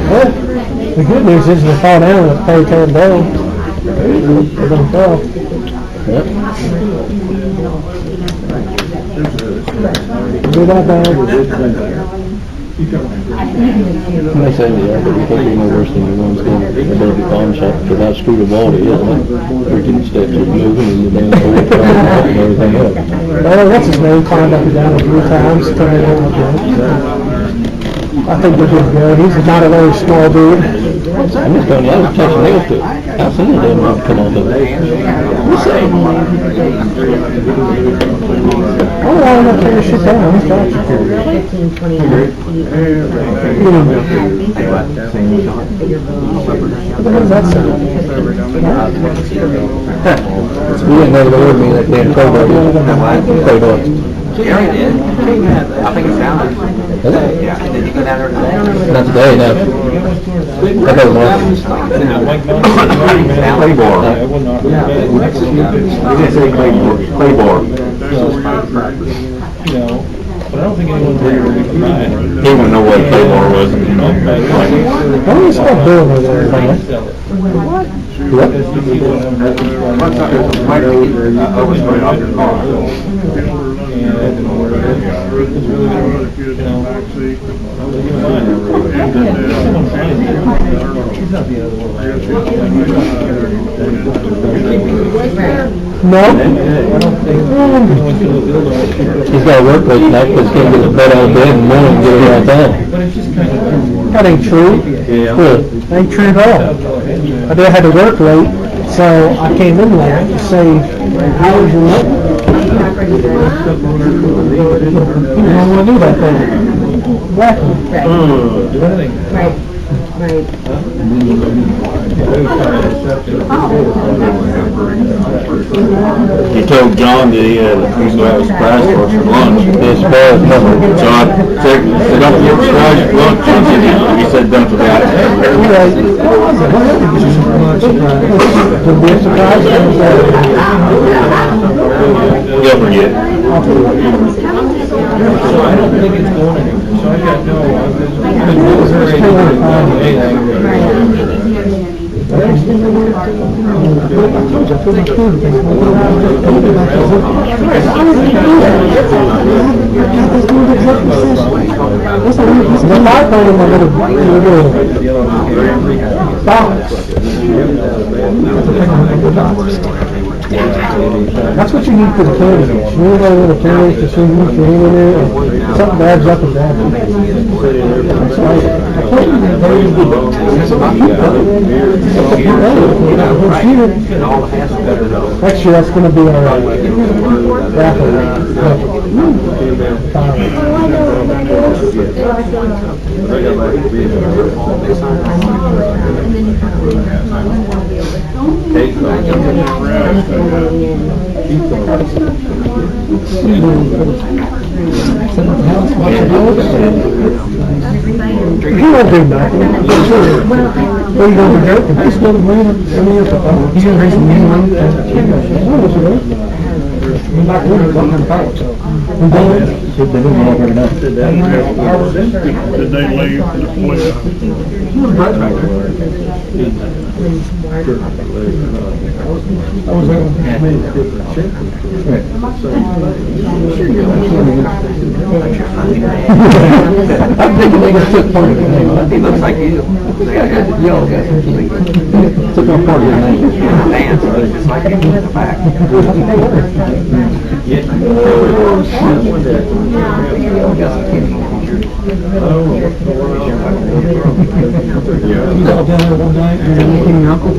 Well, the good news is if fall down, it's probably turned down. They're gonna fall. Yep. Do that bad. They say they are, but you think you're no worse than the ones going to the Derby Farm Shop, because I screwed a wall to it, like, 13 steps are moving and the damn whole and everything else. Well, what's his name, climbed up and down 3 times, turned it over. I think they're good to go. He's not a very small dude. I'm just telling you, I was touching nails to it. I've seen the damn rock come off of it. What's that? I don't want to tear this shit down. He's got you. What the hell is that sound? We didn't know the word me that damn crowbar. Gary did. I think it's down there. Is it? Yeah. Did you go down there today? Not today, no. I thought it was. Claymore. We didn't say Claymore. Claymore. But I don't think anyone's really ready for mine. He wouldn't know what Claymore was. What are you still doing over there, man? No. He's got to work late tonight because he can't get his butt out of bed in the morning and get it right time. That ain't true. Good. Ain't true at all. I did have to work late, so I came in late to save hours and money. You don't want to do that thing. Exactly. He told John that he was going to have a surprise for us for lunch. His surprise coming. So I said, don't forget to surprise you for lunch. He said, don't forget. He'll forget. So I don't think it's going anywhere. So I got no, That's what you need for the candidates. You need a little candidates to see who's in there, and something adds up is adding. Next year, that's gonna be our raffle. He won't do nothing. What are you gonna do? He's gonna bring him, he's gonna bring some new money. We're not going to go on the fight. Did they leave the split? I was there. I'm thinking they got took part of it. He looks like you. Y'all got Took on part of your name. Vance, just like you in the back. He's all down there one night, and then he came your uncle.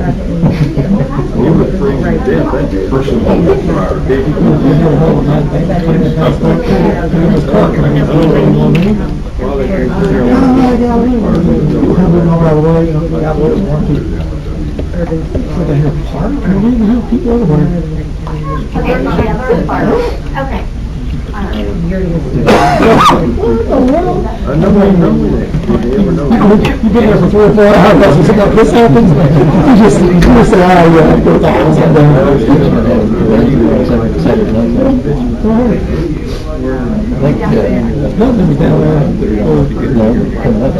Okay. You've been there for 3 or 4 hours, this happens, you just say, oh, yeah, I thought that was nothing be down there. Coming up,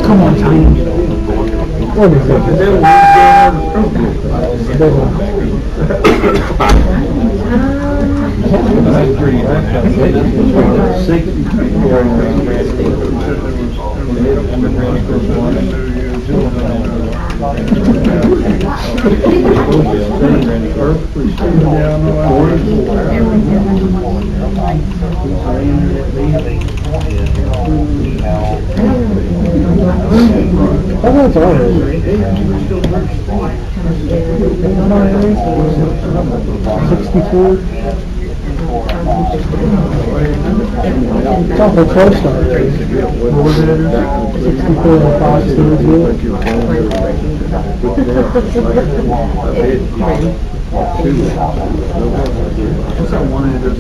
Come on, Tiny. What is it? That's all right. 64. It's awful close to it. 64 and 5 still is good. What's that one address?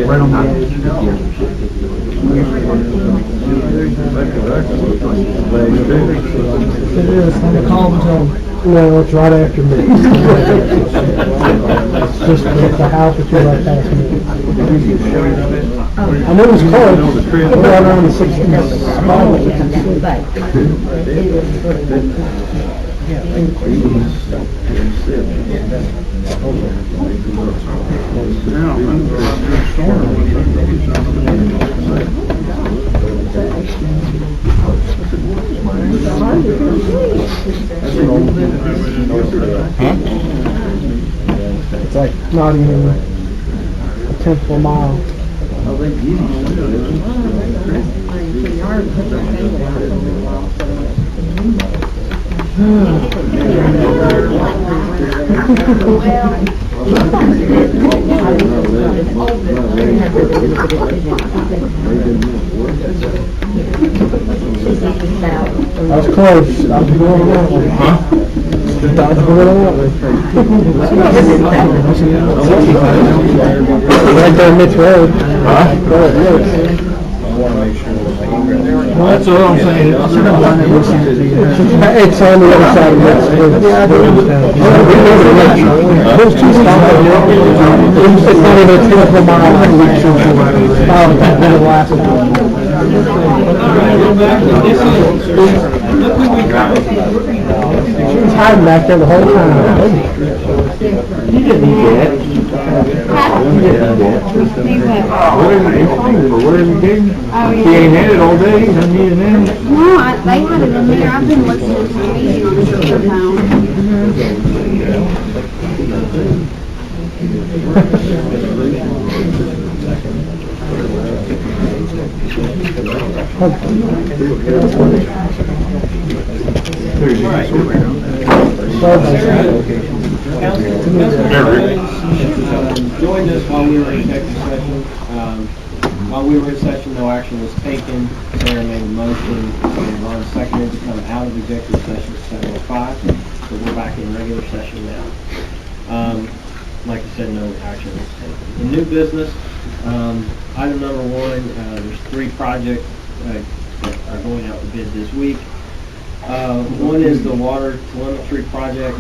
Right on the edge. It is, I'm gonna call them and tell them, no, it's right after me. It's just the house that you're right past me. I know it was close, right around the 60s. It's like not even a tenth of a mile. That's close. I was going on. Huh? I was going on. Right there, Mitch Road. That's what I'm saying. It's on the other side of Mitch Road. Those two stops. It's not even a 10 mile. The last one. She was hiding back there the whole time. You didn't eat that. You didn't eat that. Whatever you gave me. She ain't had it all day. You didn't eat it now. No, they had it in there. I've been listening to the meeting on the phone. Joined us while we were in executive session. While we were in session, no action was taken. Sarah made a motion, and Ron seconded to come out of executive session at 7:05. So we're back in regular session now. Like I said, no action was taken. In new business, item number one, there's 3 projects that are going out to bid this week. One is the water telemetry project.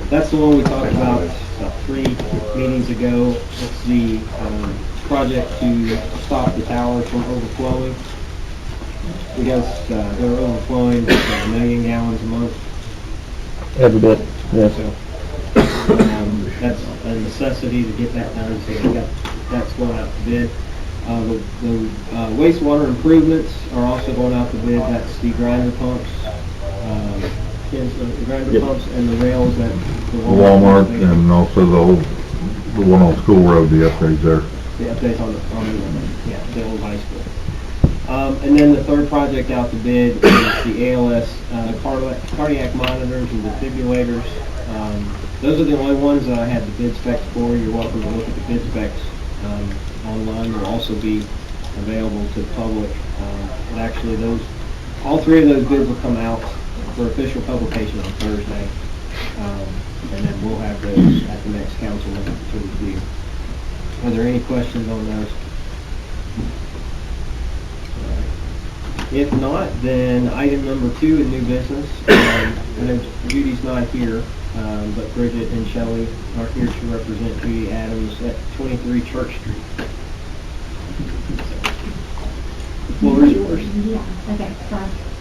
That's the one we talked about 3 meetings ago. It's the project to stop the towers from overflowing. Because they're overflowing 1 million gallons a month. Every bit, yes. So, that's a necessity to get that done, so that's going out to bid. The wastewater improvements are also going out to bid. That's the grinder pumps, the grinder pumps and the rails at the Walmart and also the one on School Road, the upgrades there. The updates on the old high school. And then the third project out to bid is the ALS cardiac monitors and defibrillators. Those are the only ones that I had the bid specs for. You're welcome to look at the bid specs online. They'll also be available to the public. And actually, all 3 of those bids will come out for official publication on Thursday. And then we'll have those at the next council meeting to review. Are there any questions on those? If not, then item number 2 in new business. I know Judy's not here, but Bridget and Shelley are here to represent Judy Adams at 23 Church Street. The floor is yours. Yeah, okay, so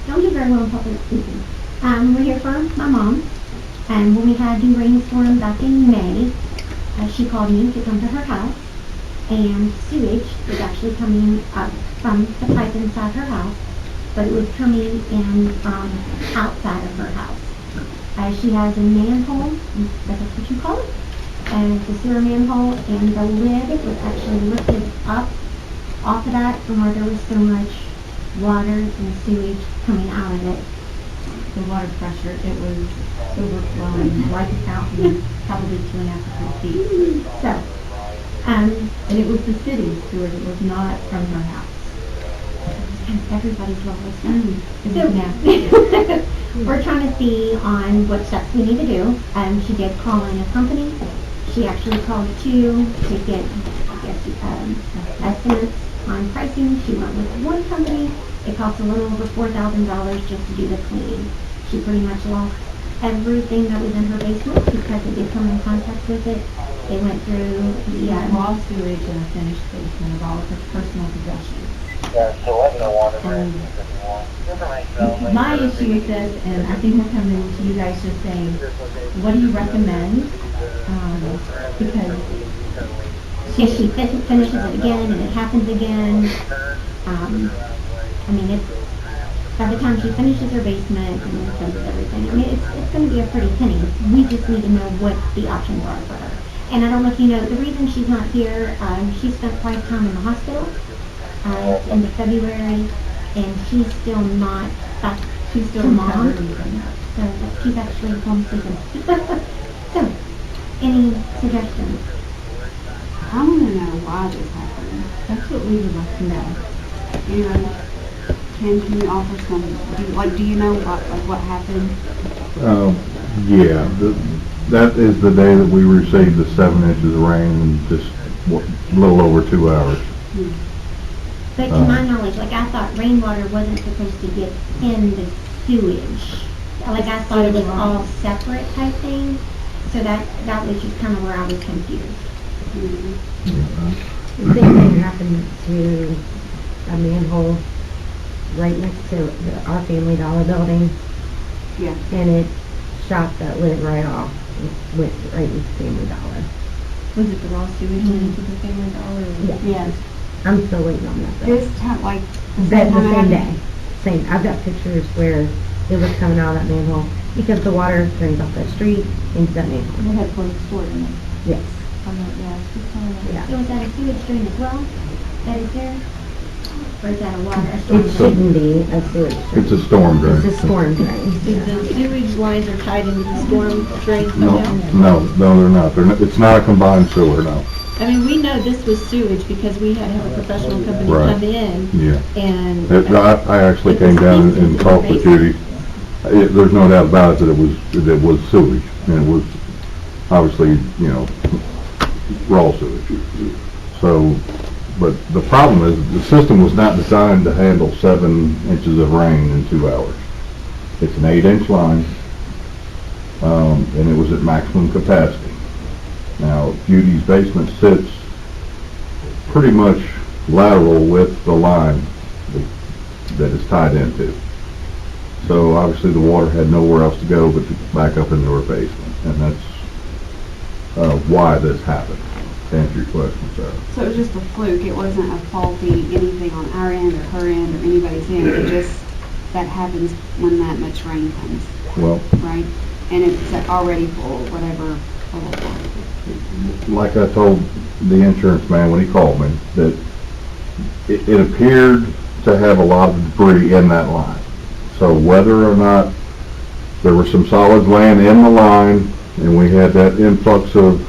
don't do very well in public speaking. We're here for my mom, and when we had the rainstorm back in May, she called me to come to her house, and sewage was actually coming up from the pipe inside her house, but it was coming in from outside of her house. She has a manhole, that's what you call it, and the sewer manhole, and the lid was actually lifted up off of that from where there was so much water and sewage coming out of it. The water pressure, it was overflowing like a fountain, probably 2.5 feet. So, and it was the city's sewage, it was not from her house. And everybody's lovely stuff. So, we're trying to see on what steps we need to do. She did call in a company. She actually called 2 to get, estimates on pricing. She went with one company. It cost a little over $4,000 just to do the cleaning. She pretty much lost everything that was in her basement because it did come in contact with it. They went through the raw sewage and a finished basement of all of her personal possessions. My issue with this, and I think we're coming to you guys just saying, what do you recommend? Because if she finishes it again and it happens again, I mean, it's, by the time she finishes her basement and then does everything, I mean, it's going to be a pretty penny. We just need to know what the options are for her. And I don't know if you know, the reason she's not here, she spent quite a time in the hospital, into February, and she's still not back. She's still a mom. So she's actually homesick. So, any suggestions? I want to know why this happened. That's what we would like to know. You know, can you offer some, do you know what happened? Yeah, that is the day that we received the 7 inches of rain in just a little over 2 hours. But to my knowledge, like, I thought rainwater wasn't supposed to get in the sewage. Like, I thought it was all separate type thing. So that was just kind of where I was confused. The same thing happened to a manhole right next to our Family Dollar building. Yeah. And it shot that lid right off. It went right into Family Dollar. Was it the raw sewage went into the Family Dollar? Yeah. Yes. I'm still waiting on that. Though. This time, like, The same day. Same. I've got pictures where it was coming out of that manhole because the water drains off that street into that manhole. They had closed the store, didn't they? Yes. So is that a sewage drain as well? That is there? Or is that a water? It shouldn't be a sewage drain. It's a storm drain. It's a storm drain. The sewage lines are tied into the storm drain No, somehow? they're not. It's not a combined sewer, no. I mean, we know this was sewage because we had to have a professional company Right. come in Yeah. and. I actually came down and talked to Judy. There's no doubt about it that it was sewage, and it was obviously, raw sewage. So, but the problem is, the system was not designed to handle 7 inches of rain in 2 hours. It's an 8-inch line, and it was at maximum capacity. Now, Judy's basement sits pretty much lateral with the line that it's tied into. So obviously the water had nowhere else to go but to back up into her basement, and that's why this happened, to answer your question, Sarah. So it was just a fluke. It wasn't a faulty anything on our end or her end or anybody's end. It just, that happens when that much rain comes, Well, right? And it's already full, whatever, full of water. like I told the insurance man when he called me, that it appeared to have a lot of debris in that line. So whether or not there were some solids laying in the line, and we had that influx of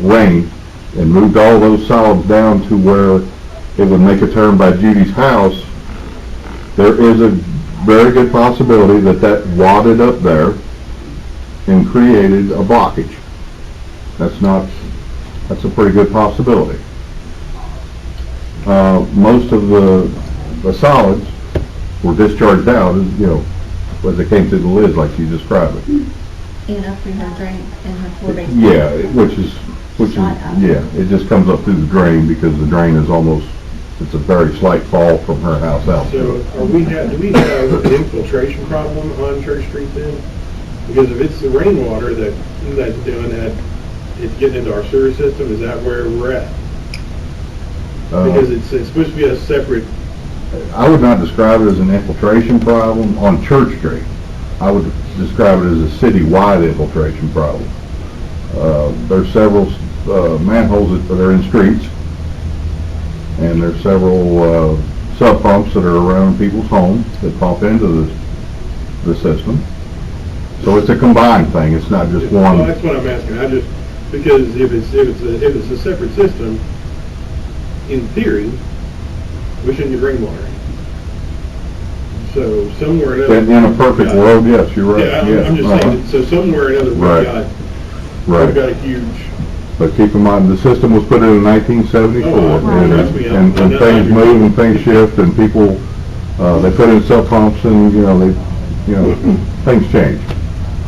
rain, and moved all those solids down to where it would make a turn by Judy's house, there is a very good possibility that wadded up there and created a blockage. That's a pretty good possibility. Most of the solids were discharged out, as they came through the lids like you described it. In up through her drain and her floor basement. Yeah, which is, yeah, it just comes up through the drain because the drain is it's a very slight fall from her house out. So do we have an infiltration problem on Church Street then? Because if it's the rainwater that's doing that, it's getting into our sewer system, is that where we're at? Because it's supposed to be a separate. I would not describe it as an infiltration problem on Church Street. I would describe it as a city-wide infiltration problem. There's several manholes that are in streets, and there's several sub pumps that are around people's homes that pump into the system. So it's a combined thing. It's not just one. Well, that's what I'm asking. Because if it's a separate system, in theory, we shouldn't get rainwater. So somewhere or another. In a perfect world, yes, you're right. Yeah, yes. I'm just saying. So somewhere or another, we've got a huge. But keep in mind, the system was put in 1974, and things move and things shift, and people they put in sub pumps, and things change.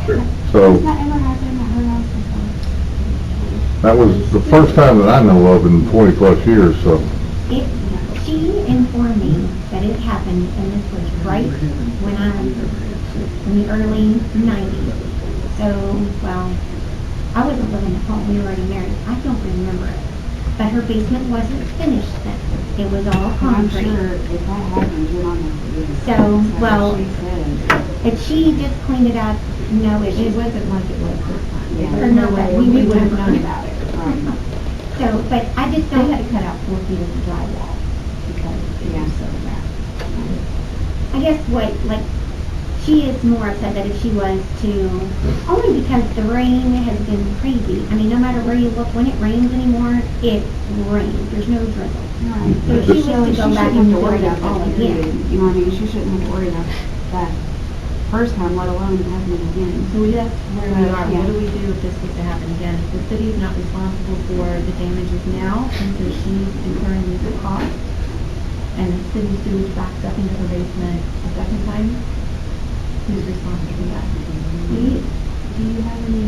Sure. So Has that ever happened at her house before? that was the first time that I know of in 20 plus years. So She informed me that it happened, and this was right when in the early 90s. So, well, I wasn't living at home, we were already married. I don't remember it. But her basement wasn't finished then. It was all I'm concrete. sure if that happens, you're not going to forget it. So, well, She said. if she just cleaned it up, no issue. It wasn't like it was this time. Yeah. Or no way, we would have known about it. Right. So, but I just They don't. had to cut out 4 feet of the drywall because it was so bad. I guess what, like, she is more upset that if she was to, only because the rain has been crazy. I mean, no matter where you look, when it rains anymore, it rains, there's no drizzle. Right. So if she was to go back and shouldn't have to worry start about it all that again. period. You know what I mean? She shouldn't have to worry about that first time, let alone happening again. So that's where we are. Yeah. What do we do if this was to happen again? The city is not responsible for the damages now, and so she's incurring legal costs. And the city sewage backs up into her basement a second time. Who's responsible for that? Do you have any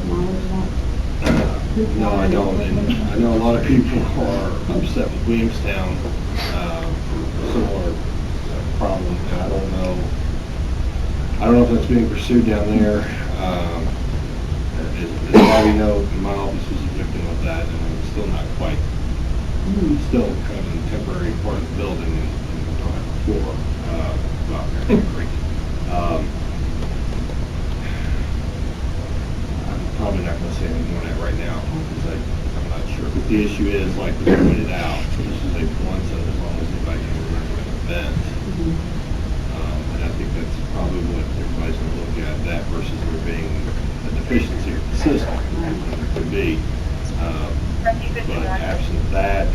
knowledge of that? No, I don't, and I know a lot of people are upset with Williamstown, for similar problem, and I don't know if that's being pursued down there. As far as we know, my office was a victim of that, and it's still not quite, still kind of a temporary part of the building, and we don't have a floor, well, temporary. I'm probably not gonna say anything on that right now, because I'm not sure. But the issue is, like we pointed out, this is a once and as long as anybody can remember an event. And I think that's probably what everybody's gonna look at, that versus there being a deficiency of the system, it could be. But absent that,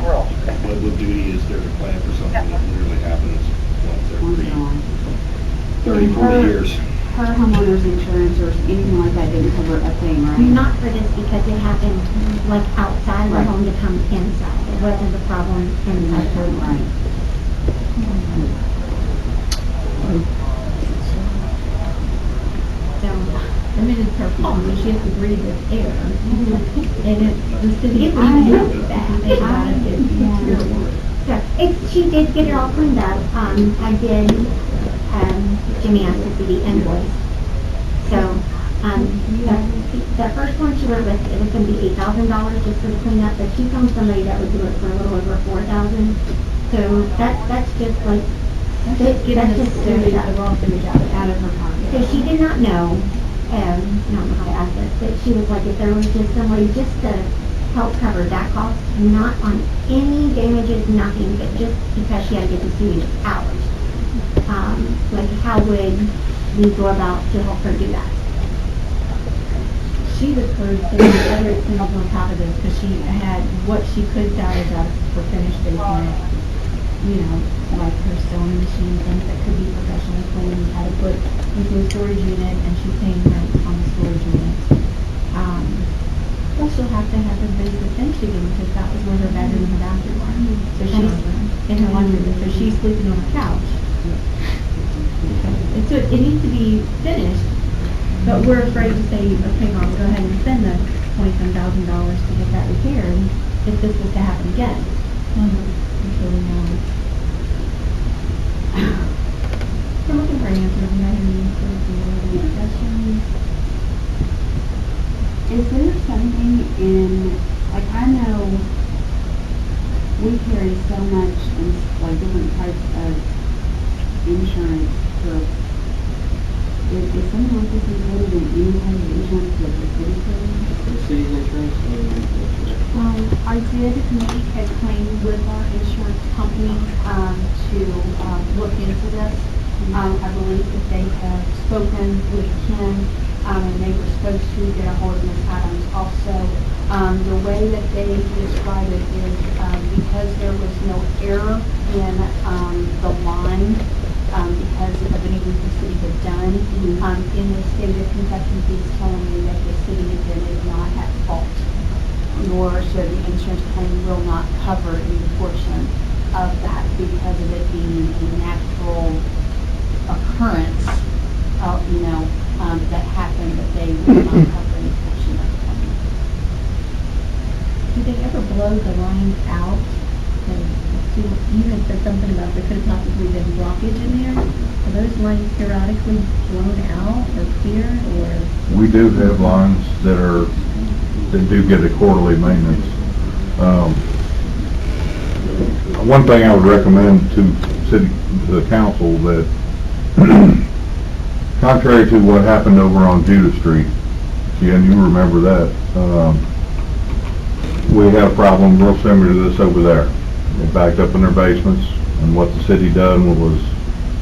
what duty is there to plan for something that literally happens once every 30, 40 years? Her homeowner's insurance or anything like that didn't cover a thing, right? Not for this, because it happened like outside the Right. home to come inside. It wasn't the problem inside her home. Right. So, I mean, it's her fault, but she has to breathe this air. And it's, the city, I I know know that, they got it, it's terrible. So, she did get it all cleaned up. I did, Jimmy asked to see the invoice. So, the first one she went with, it was gonna be $8,000 just for the cleanup, but she found somebody that would do it for a little over $4,000. So that's just like, That's getting that's the just sewage, stuff. the raw sewage out of her pocket. So she did not know, I don't know how to ask this, but she was like, if there was just somebody just to help cover that cost, not on any damages, nothing, but just because she had to get the sewage out. Like, how would we go about to help her do that? She was supposed to do other things on top of this, because she had what she could salvage out for finished basement. You know, like her sewing machine, things that could be professionally cleaned, had to put into a storage unit, and she's paying rent on the storage unit. Plus she'll have to have her basement finished again, because that was where her bedroom and her bathroom are. So she's in her laundry room, so she's sleeping on a couch. And so it needs to be finished, but we're afraid to say, okay, Mom, go ahead and spend the $20,000 to get that repaired if this was to happen again. Until we know. I'm looking for answers. Have you had any answers or discussions? Is there something in, like, I know we carry so much in, like, different types of insurance for, is something like this included in any kind of insurance that the city carries? The city's insurance, I did make a claim with our insurance company, to, look into this. I believe that they have spoken with Ken, and they were supposed to get a hold of Ms. Adams also. The way that they describe it is, because there was no error in, the line, because of anything the city had done, in the state of Kentucky, he's telling me that the city is not at fault, nor should the insurance claim will not cover any portion of that because of it being a natural occurrence, that happened, that they will not cover any portion of the claim. Do they ever blow the lines out? And you had said something about there could have possibly been blockage in there. Are those lines periodically blown out or clear, or? We do have lines that do get a quarterly maintenance. One thing I would recommend to the council that contrary to what happened over on Judah Street, Ken, you remember that, we had a problem real similar to this over there. They backed up in their basements, and what the city done was,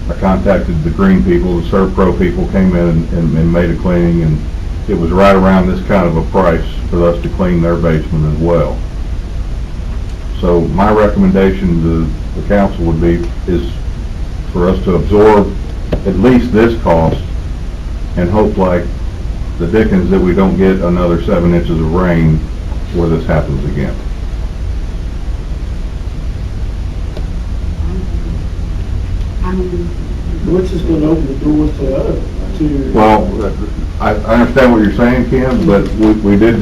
I contacted the green people, the Serve Pro people came in and made a cleaning, and it was right around this kind of a price for us to clean their basement as well. So my recommendation to the council would be, is for us to absorb at least this cost and hope like the dickens that we don't get another 7 inches of rain where this happens again. What's just gonna open the doors to us, to... Well, I understand what you're saying, Ken, but we didn't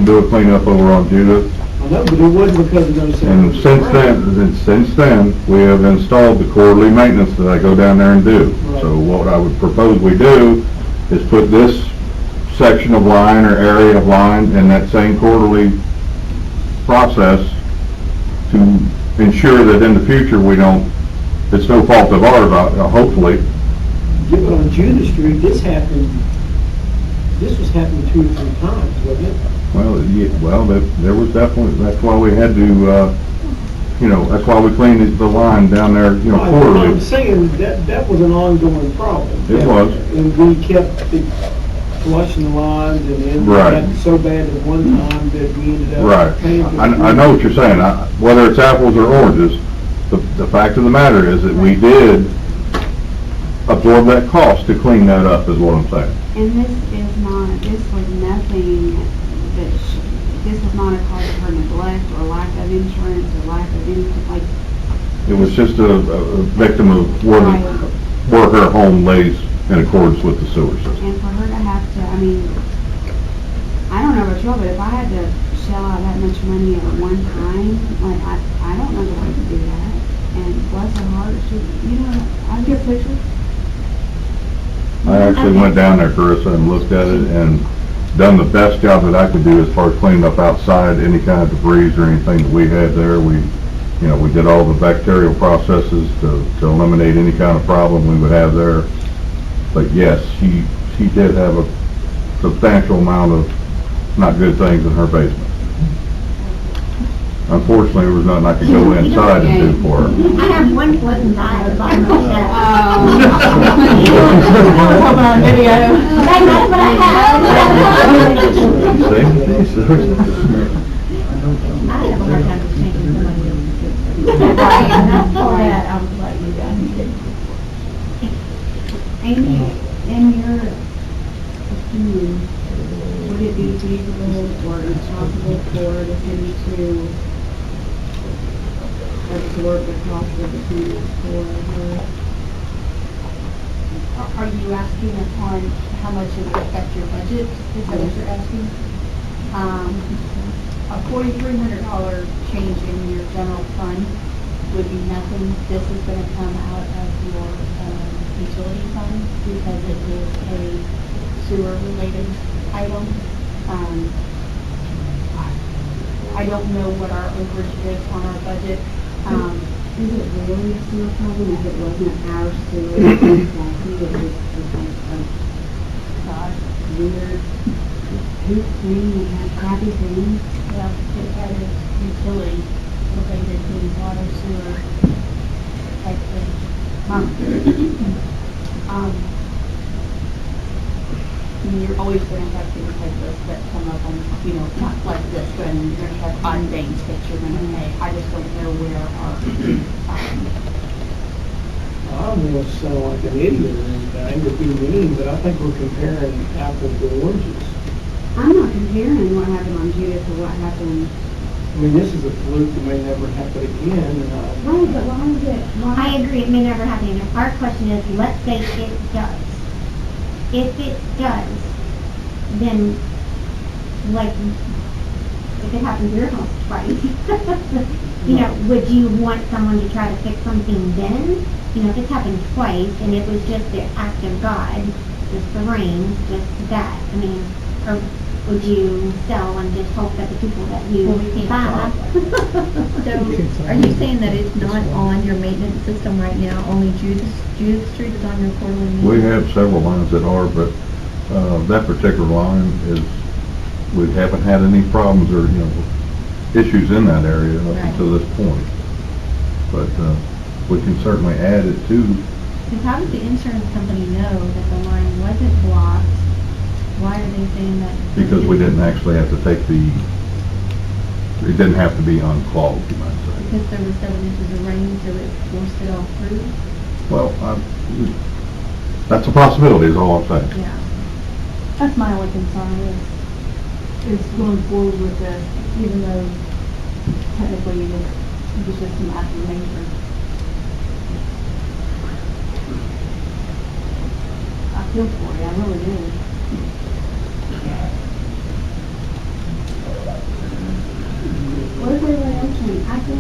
do a cleanup over on Judah. I know, but it wasn't because of those... And since then, we have installed the quarterly maintenance that I go down there and do. Right. So what I would propose we do is put this section of line or area of line in that same quarterly process to ensure that in the future we don't, it's no fault of ours, hopefully. Yeah, but on Judah Street, this was happening 2 or 3 times, wasn't it? Well, there was definitely, that's why we had to, that's why we cleaned the line down there, Right, but quarterly. I'm saying that was an ongoing problem. It was. And we kept flushing the lines, and then we Right. got so bad at one time that we ended up... Right. paying for I know what you're saying. Whether it's apples or oranges, the fact of the matter is that we did absorb that cost to clean that up, is what I'm saying. And this was nothing this was not a cause of her neglect or lack of insurance or lack of anything, like... It was just a victim of where her home lays in accordance with the sewer system. And for her to have to, I mean, I don't know about you, but if I had to shell out that much money at one time, like, I don't know that I could do that. And bless her heart, I'll get pictures. I actually went down there, Carissa, and looked at it and done the best job that I could do as far as cleaning up outside, any kind of debris or anything that we had there. We did all the bacterial processes to eliminate any kind of problem we would have there. But yes, she did have a substantial amount of not good things in her basement. Unfortunately, there was nothing I could go inside and do for her. I have one pleasant eye at the bottom of that. video. That's what I have. See? I have a hard time changing somebody else's system. That, I was like, you guys did. Amy, in your opinion, would it be feasible or impossible for the city to absorb the cost of the cleanup for her? Are you asking upon how much it would affect your budget? Is that what you're asking? A $4,300 change in your general fund would be nothing. This is going to come out of your utility fund because it is a sewer-related item. I don't know what our overage is on our budget. Is it really a sewer problem if it wasn't our sewer? Exactly, it was just like weird, poop thing that had crappy things. Well, it had a utility related to water, sewer, type thing. I mean, you're always going to have things like this that come up on, not like this, but you're going to have odd things that you're going to pay. I just don't know where our, I don't want to sound like an idiot or anything, to be mean, but I think we're comparing apples to oranges. I'm not comparing what happened on Judith to what happened. I mean, this is a fluke that may never happen again, and Right, but why is it? I agree, it may never happen again. Our question is, let's say it does. If it does, then, like, if it happens to your house twice, would you want someone to try to fix something then? If it's happened twice and it was just the act of God, just the rain, just that, would you sell and just hope that the people that you Well, we can't buy? So, are you saying that it's not on your maintenance system right now, only Judith Street is on your quarterly maintenance? We have several lines that are, but, that particular line is, we haven't had any problems or, issues in that area up Right. until this point. But, we can certainly add it to, Because how does the insurance company know that the line wasn't blocked? Why are they saying that? because we didn't actually have to take it didn't have to be unclogged, you might say. Because there was 7 inches of rain, so it forced it all through? Well, that's a possibility is all I'm saying. Yeah. That's my only concern is going forward with this, even though technically it was just an act of nature. I feel for you, I really do. What is everybody else think? I think,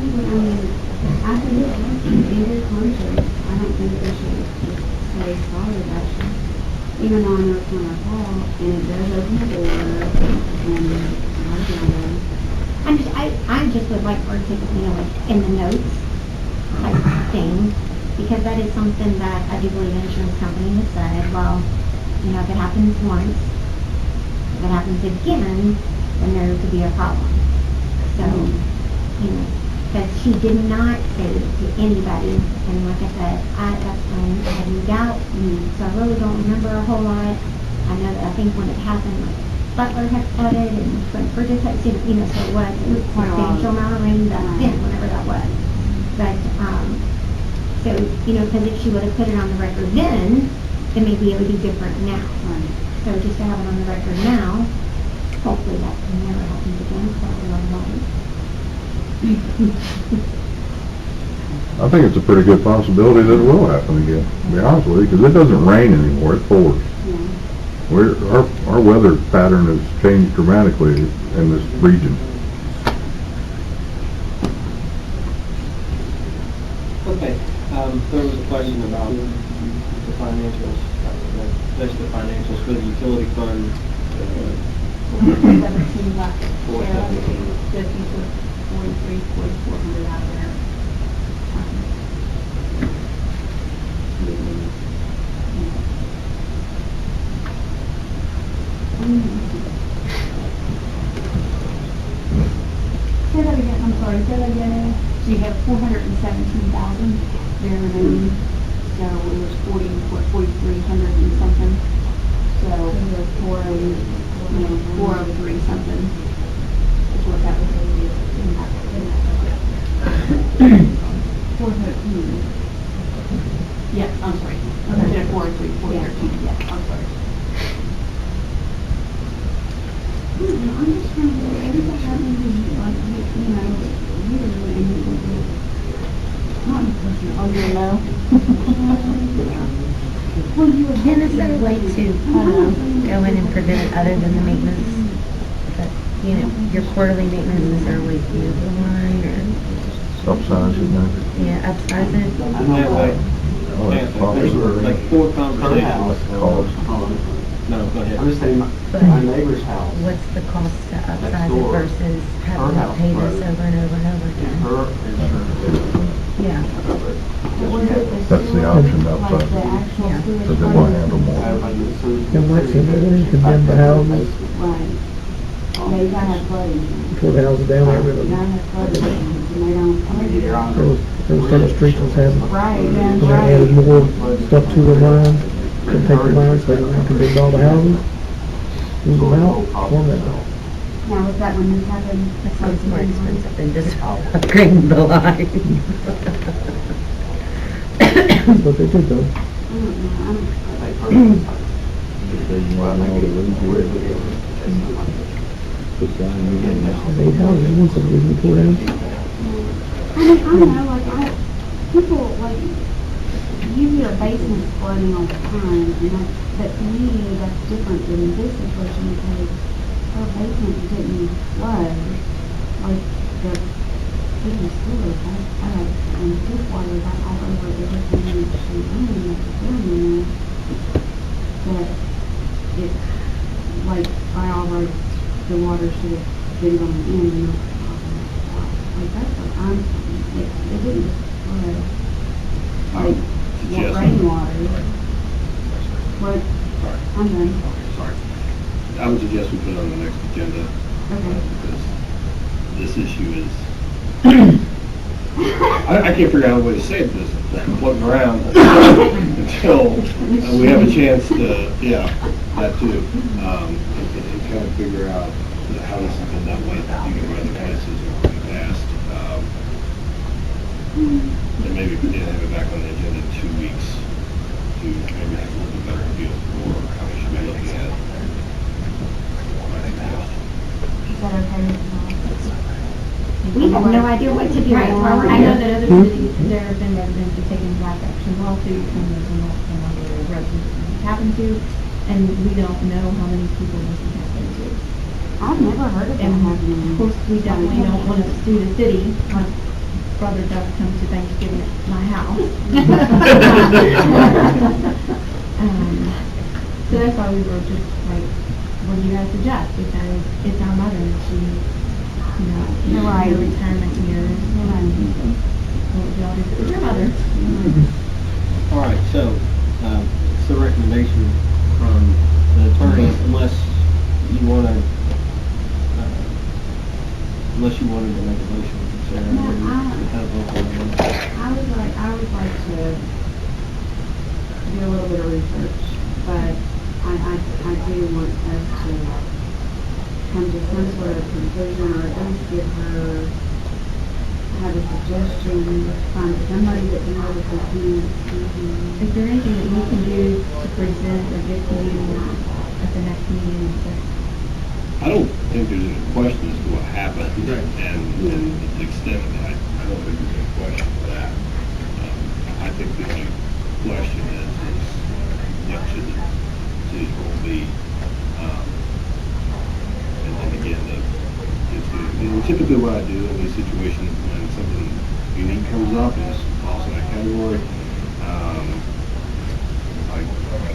after this, in their contract, I don't think they should just say sorry reduction. Even though I know it's not our fault, and it does open the door, and I just would like for it to, like, in the notes type thing, because that is something that I do believe the insurance company has said, well, if it happens once, if it happens again, then there could be a problem. So, because she did not say to anybody, and like I said, that's when I had moved out, so I really don't remember a whole lot. I know that I think when it happened, like, Butler had flooded, and when Bridges had, so it was a substantial amount of rain back then, whenever that was. But, so, because if she would have put it on the record then maybe it would be different now. So just to have it on the record now, hopefully that never happens again, hopefully on the I think it's a pretty good possibility that it will happen again, to be honest with you, because it doesn't rain anymore, it pours. Our weather pattern has changed dramatically in this region. Okay, there was a question about the financials, that's the financials for the utility fund. 17 left. 417. 50 to 43, 4,400 out of there. Say that again, I'm sorry, say that again. So you have 417,000 there remaining, so it was 4,300 and something. So it was 403 something. Is what that was going to be. 413. Yes, I'm sorry. I'm looking at 403, 413, yes, I'm sorry. I'm just trying to, everything happens is like, Oh, you know? well, you were. And is there a way to, go in and prevent it other than the maintenance? But, your quarterly maintenance, is there a way to move the line or? Upsize it, maybe. Yeah, upsize it? I know, there's like 4 conversations. No, go ahead. I'm just saying, But my neighbor's house, what's the cost to upsize it door. versus Her having to house, pay this right. over and over and over again? her insurance. Yeah. That's the option outside, Like the actual Yeah. sewage because they might handle plant. more. And like I said, they're going to condemn the houses, Right. Yeah, you gotta have flood insurance. tore the houses down, rid You of them. gotta have flood insurance, and they don't. There was kind of streets was having, Right, yeah, and they added right. more stuff to the line, couldn't take the lines, they condemned all the houses, moved them out, torn them out. Now, was that when this happened? That sounds more expensive than just upgrading the line. That's what they did though. I don't know, There's 8 houses, one subdivision tore down. I don't know, like, people, like, usually our basement's flooding all the time, and but to me, that's different than this situation, because our basement didn't flood, like, the city sewer, I had, and this water got all over everything in the street, I don't know what they're doing there, but it's, like, by all our water should have been going in and not popping out. Like, that's what I'm saying. It didn't just flood. Like, Yes. rainwater. What? Sorry. I'm done. Okay, sorry. I would suggest we put it on the next agenda. Okay. Because this issue is, I can't figure out a way to say this, I'm floating around until we have a chance to, that too. And kind of figure out how this has been done with other places in the past. And maybe if we did have it back on the agenda in 2 weeks, to maybe have a little bit better feel for how we should be looking at it. Is that okay with you? We have no idea what to do. Right, That's why well, we're I know here. that other cities, there have been residents who've taken black action lawsuits, and there's a number of residents who've happened to, and we don't know how many people this has happened to. I've never heard of that And happening. of course, we definitely don't want to sue the city. My brother does come to Thanksgiving at my house. So that's why we were just like, what do you guys suggest? Because it's our mother, and she, You're right. her retirement years. What would y'all do if it was your mother? All right, so, it's the recommendation from the attorney, unless you wanted to make a motion, Sarah. No, I would like to do a little bit of research, but I do want us to come to some sort of conclusion, or at least give her, have a suggestion, find somebody that knows the community. Is there anything that we can do to present or give to you at the next meeting? I don't think there's any question as to what happened, and the extent of it, I don't think there's any question for that. I think the only question is what should the city's role be? And then again, typically what I do in these situations when something unique comes up is falls in that category. I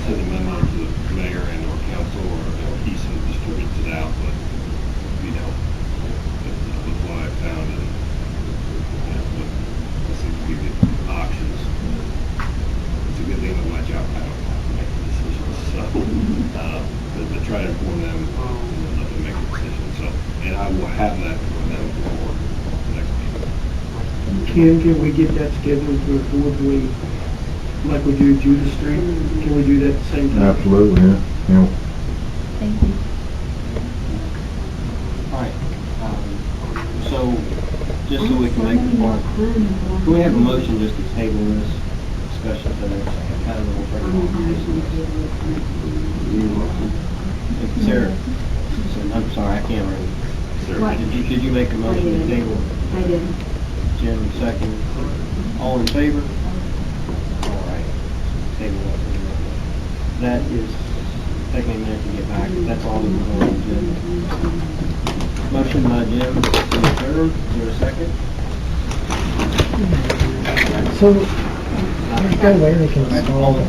send a memo to the mayor and or council, or he distributes it out, but with what I found and what seems to be the options, it's a good thing to watch out. I don't have to make the decisions, so to try to inform them and let them make a decision. So, and I will have that for them for the next meeting. Can we get that scheduled to a board meeting, like we do Judah Street? Can we do that at the same time? Absolutely, yeah. Thank you. All right, so, just so we can make the point, can we have a motion just to table this discussion to the next, kind of little Sarah, I'm sorry, I can't read. What? Did you make a motion to table? I did. Jim, second. All in favor? All right. Table that. That is taking a minute to get back. That's all that we're going to do. Motion by Jim to adjourn. Is there a second? So, go away, they can. All in